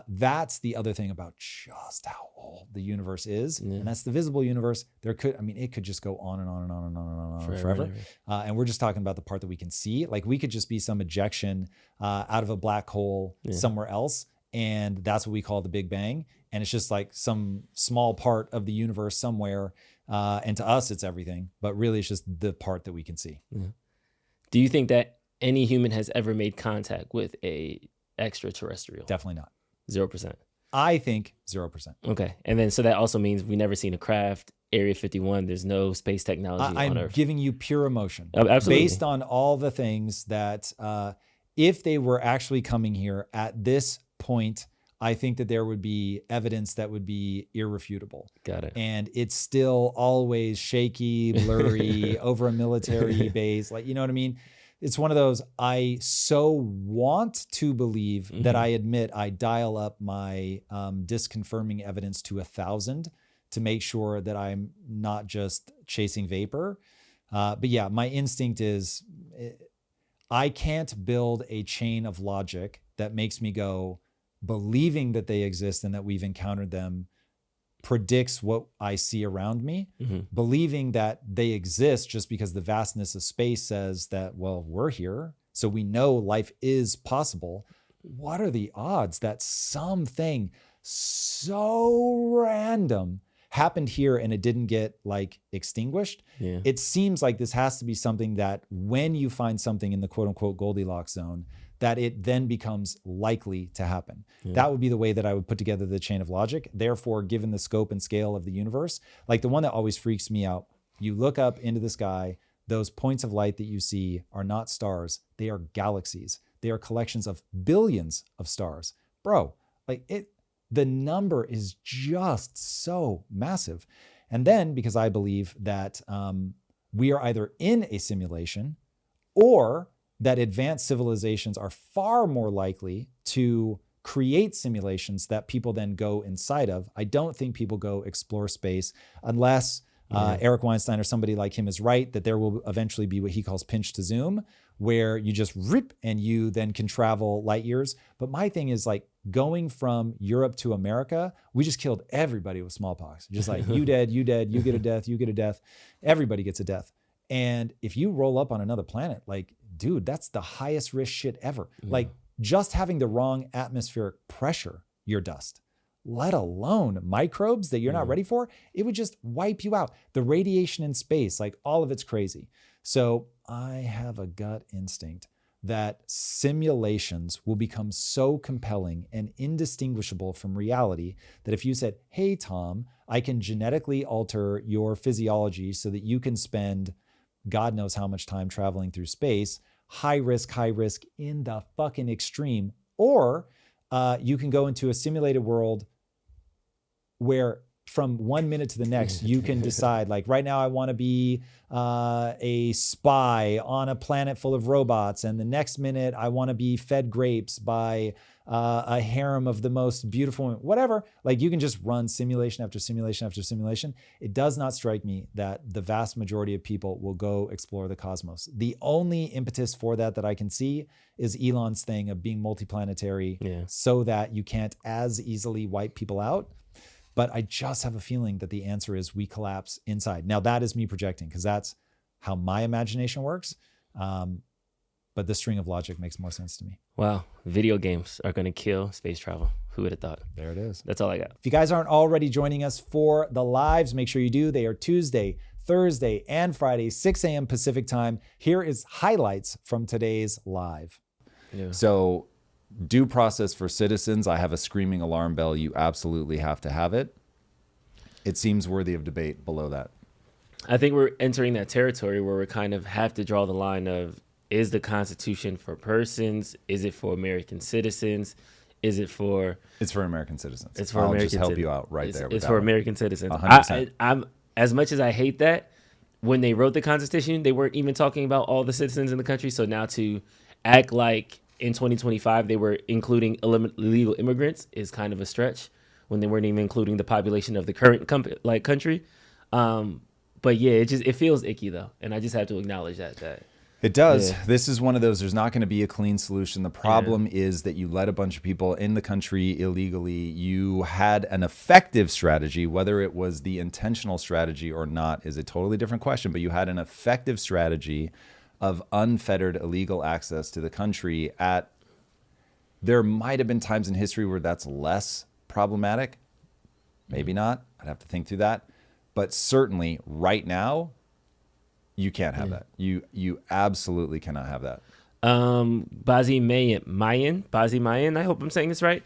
That's the other thing about just how old the universe is. Yeah. And that's the visible universe. It could just go on and on and on and on and on forever. And we're just talking about the part that we can see. Like, we could just be some ejection out of a black hole somewhere else. And that's what we call the Big Bang. And it's just like some small part of the universe somewhere. And to us, it's everything. But really, it's just the part that we can see. Yeah. Do you think that any human has ever made contact with a extraterrestrial? Definitely not. 0%. I think 0%. Okay. And then so that also means we never seen a craft. Area 51, there's no space technology on I'm Earth. giving you pure emotion. Oh, absolutely. Based on all the things that if they were actually coming here at this point, I think that there would be evidence that would be irrefutable. Got it. And it's still always shaky, blurry, over a military base. Like, you know what I mean? It's one of those, I so want to believe that I admit I dial up my disconfirming evidence to 1,000 to make sure that I'm not just chasing vapor. But yeah, my instinct is I can't build a chain of logic that makes me go, believing that they exist and that we've encountered them predicts what I see around me. Believing that they exist just because the vastness of space says that, well, we're here, so we know life is possible. What are the odds that something so random happened here and it didn't get like extinguished? Yeah. It seems like this has to be something that when you find something in the quote unquote Goldilocks zone, that it then becomes likely to happen. That would be the way that I would put together the chain of logic. Therefore, given the scope and scale of the universe, like the one that always freaks me out, you look up into the sky, those points of light that you see are not stars, they are galaxies. They are collections of billions of stars. Bro, the number is just so massive. And then, because I believe that we are either in a simulation or that advanced civilizations are far more likely to create simulations that people then go inside of. I don't think people go explore space unless Eric Weinstein or somebody like him is right, that there will eventually be what he calls pinch to zoom, where you just rip and you then can travel light years. But my thing is like going from Europe to America, we just killed everybody with smallpox. Just like you dead, you dead, you get a death, you get a death. Everybody gets a death. And if you roll up on another planet, like, dude, that's the highest risk shit ever. Like just having the wrong atmospheric pressure, you're dust, let alone microbes that you're not ready for. It would just wipe you out. The radiation in space, like all of it's crazy. So I have a gut instinct that simulations will become so compelling and indistinguishable from reality that if you said, hey, Tom, I can genetically alter your physiology so that you can spend God knows how much time traveling through space, high risk in the fucking extreme. Or you can go into a simulated world where from 1 minute to the next, you can decide like right now I want to be a spy on a planet full of robots. And the next minute I want to be fed grapes by a harem of the most beautiful women, whatever. Like you can just run simulation after simulation after simulation. It does not strike me that the vast majority of people will go explore the cosmos. The only impetus for that I can see is Elon's thing of being multiplanetary so that you can't as easily wipe people out. But I just have a feeling that the answer is we collapse inside. Now that is me projecting because that's how my imagination works. But the string of logic makes more sense to me. Wow. Video games are going to kill space travel. Who would have thought? There it is. That's all I got. If you guys aren't already joining us for the lives, make sure you do. They are Tuesday, Thursday, and Friday, 6 a.m. Pacific time. Here is highlights from today's live. Yeah. So due process for citizens, I have a screaming alarm bell. You absolutely have to have it. It seems worthy of debate below that. I think we're entering that territory where we kind of have to draw the line of, is the Constitution for persons? Is it for American citizens? Is it for... It's for American citizens. It's for I'll American just help citizens. you out right there. It's for American citizens. 100%. I'm as much as I hate that, when they wrote the Constitution, they weren't even talking about all the citizens in the country. So now to act like in 2025 they were including illegal immigrants is kind of a stretch when they weren't even including the population of the current country. But yeah, it feels icky though, and I just have to acknowledge that. It does. Yeah. This is one of those, there's not going to be a clean solution. The problem is that you let a bunch of people in the country illegally. You had an effective strategy, whether it was the intentional strategy or not is a totally different question, but you had an effective strategy of unfettered illegal access to the country. There might have been times in history where that's less problematic. Maybe not. I'd have to think through that. But certainly right now, you can't have that. You absolutely cannot have that. Bazi Mayan, I hope I'm saying this right.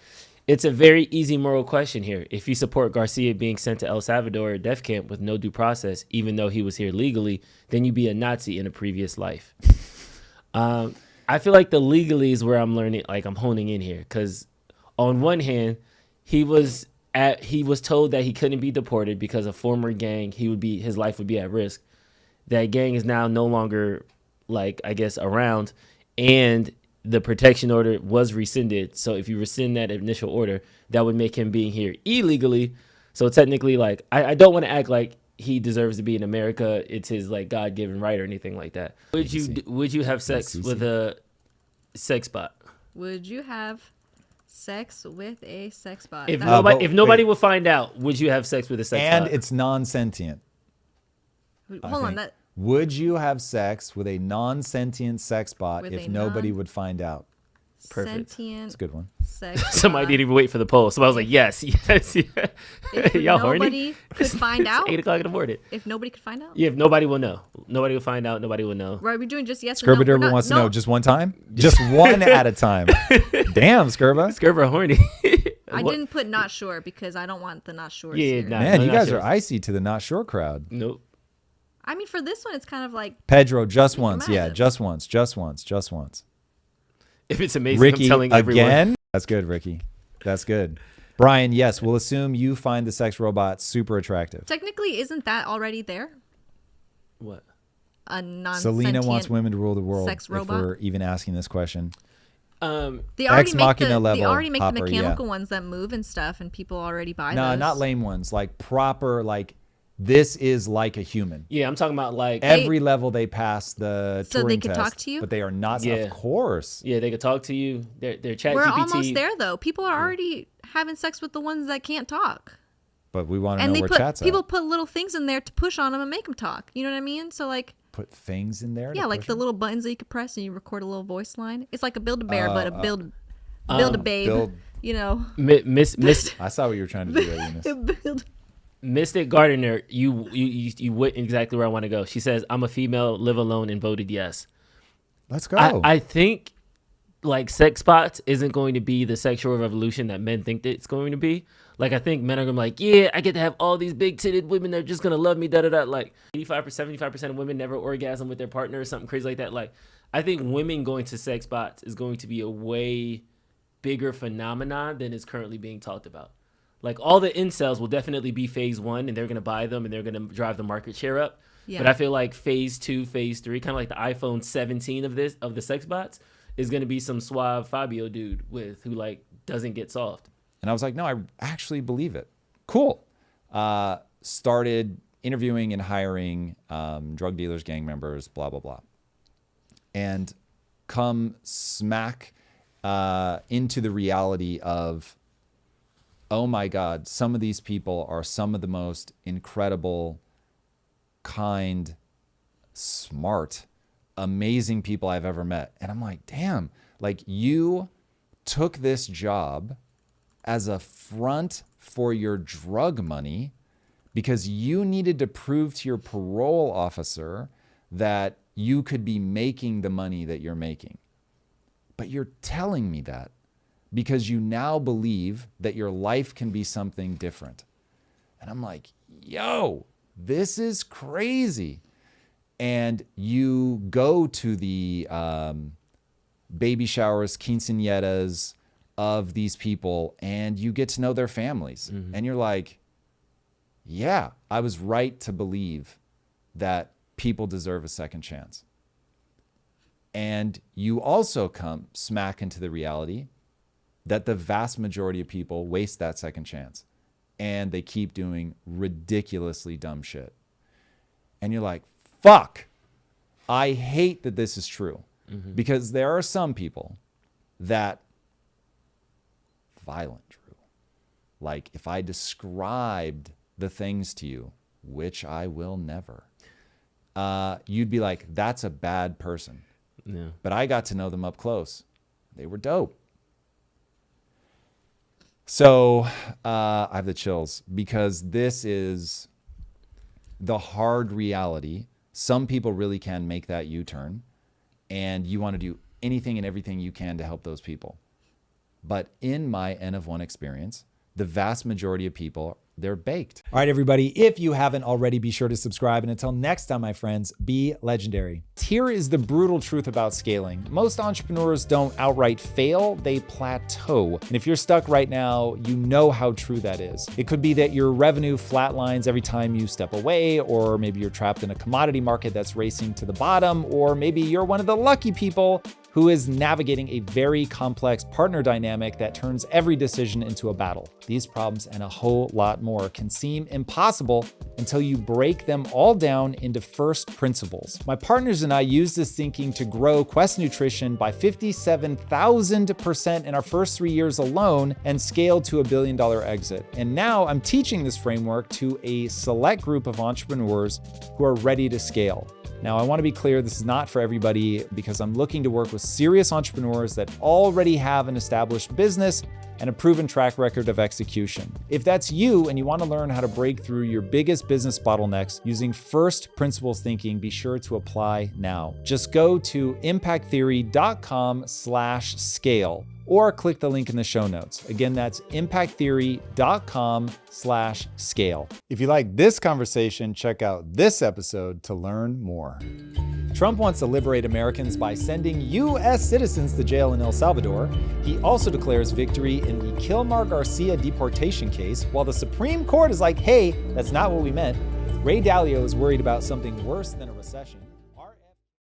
It's a very easy moral question here. If you support Garcia being sent to El Salvador or death camp with no due process, even though he was here legally, then you'd be a Nazi in a previous life. I feel like the legally is where I'm learning, like I'm honing in here. Because on one hand, he was told that he couldn't be deported because a former gang, his life would be at risk. That gang is now no longer, like, I guess, around. And the protection order was rescinded. So if you rescind that initial order, that would make him being here illegally. So technically, like, I don't want to act like he deserves to be in America. It's his, like, God-given right or anything like that. Would you have sex with a sex bot? Would you have sex with a sex bot? If nobody would find out, would you have sex with a sex bot? And it's non-sentient. Hold on. Would you have sex with a non-sentient sex bot if nobody would find out? Perfect. Sentient. That's a good one. Sex Somebody bot. didn't even wait for the poll. So I was like, yes. If Y'all nobody horny? could find out. 8 o'clock in the morning. If nobody could find out. Yeah, if nobody will know. Nobody will find out. Nobody will know. Right, we're doing just yes or no. Skerba wants to know just one time? Just one at a time. Damn, Skerba. Skerba horny. I didn't put not sure because I don't want the not sure. Yeah, nah. Man, No, you not guys sure. are icy to the not sure crowd. Nope. I mean, for this one, it's kind of like Pedro, just once. Yeah, imagine. just once. Just once. Just once. If it's amazing, Ricky, I'm telling everyone. again? That's good, Ricky. That's good. Brian, yes, we'll assume you find the sex robot super attractive. technically, isn't that already there? What? A non. Selena wants women to rule the world. sex if robot? we're even asking this question. They Ex already make Machina the level, they already make Hopper, the mechanical yeah. ones that move and stuff, and people already buy No, those. not lame ones. Like proper, like this is like a human. Yeah, I'm talking about like Every level they pass the So they Turing could test, talk to you? but they are not. Yeah. Of course. yeah, they could talk to you. They're chat We're GPT. almost there though. People are already having sex with the ones that can't talk, But we want to and know they where put chat's people at. put little things in there to push on them and make them talk. You know what I mean? So like, Put things in there. yeah, to like push the them? little buttons that you can press and you record a little voice line. It's like a build a bear, but a build a babe. build- You know, Miss I saw what you were trying to do there, Eunice. build. Mystic Gardner, you went exactly where I want to go. She says, "I'm a female, live alone, and voted yes." Let's go. I think like sex bots isn't going to be the sexual revolution that men think that it's going to be. Like I think men are gonna be like, yeah, I get to have all these big titted women. They're just gonna love me. Da da da. Like 75% of women never orgasm with their partner or something crazy like that. Like I think women going to sex bots is going to be a way bigger phenomenon than is currently being talked about. Like all the incels will definitely be phase 1 and they're going to buy them and they're going to drive the market share up. Yeah. But I feel like phase 2, phase 3, kind of like the iPhone 17 of the sex bots is going to be some suave Fabio dude who like doesn't get soft. And I was like, no, I actually believe it. Cool. Started interviewing and hiring drug dealers, gang members, blah, blah, blah. And come smack into the reality of, oh my God, some of these people are some of the most incredible, kind, smart, amazing people I've ever met. And I'm like, damn, like you took this job as a front for your drug money because you needed to prove to your parole officer that you could be making the money that you're making. But you're telling me that because you now believe that your life can be something different. And I'm like, yo, this is crazy. And you go to the baby showers, quinceañeras of these people, and you get to know their families. Mm-hmm. And you're like, yeah, I was right to believe that people deserve a second chance. And you also come smack into the reality that the vast majority of people waste that second chance and they keep doing ridiculously dumb shit. And you're like, fuck, I hate that this is true. Mm-hmm. Because there are some people that violent, Drew. Like if I described the things to you, which I will never, you'd be like, that's a bad person. Yeah. But I got to know them up close. They were dope. So I have the chills because this is the hard reality. Some people really can make that U-turn, and you want to do anything and everything you can to help those people. But in my N of 1 experience, the vast majority of people, they're baked. All right, everybody, if you haven't already, be sure to subscribe. And until next time, my friends, be legendary. Here is the brutal truth about scaling. Most entrepreneurs don't outright fail, they plateau. And if you're stuck right now, you know how true that is. It could be that your revenue flatlines every time you step away, or maybe you're trapped in a commodity market that's racing to the bottom, or maybe you're one of the lucky people who is navigating a very complex partner dynamic that turns every decision into a battle. These problems and a whole lot more can seem impossible until you break them all down into first principles. My partners and I use this thinking to grow Quest Nutrition by 57,000% in our first 3 years alone and scale to $1 billion exit. And now I'm teaching this framework to a select group of entrepreneurs who are ready to scale. Now, I want to be clear, this is not for everybody because I'm looking to work with serious entrepreneurs that already have an established business and a proven track record of execution. If that's you and you want to learn how to break through your biggest business bottlenecks using first principles thinking, be sure to apply now. Just go to impacttheory.com/scale or click the link in the show notes. Again, that's impacttheory.com/scale. If you like this conversation, check out this episode to learn more. Trump wants to liberate Americans by sending U.S. citizens to jail in El Salvador. He also declares victory in the Kilmar Garcia deportation case, while the Supreme Court is like, hey, that's not what we meant. Ray Dalio is worried about something worse than a recession.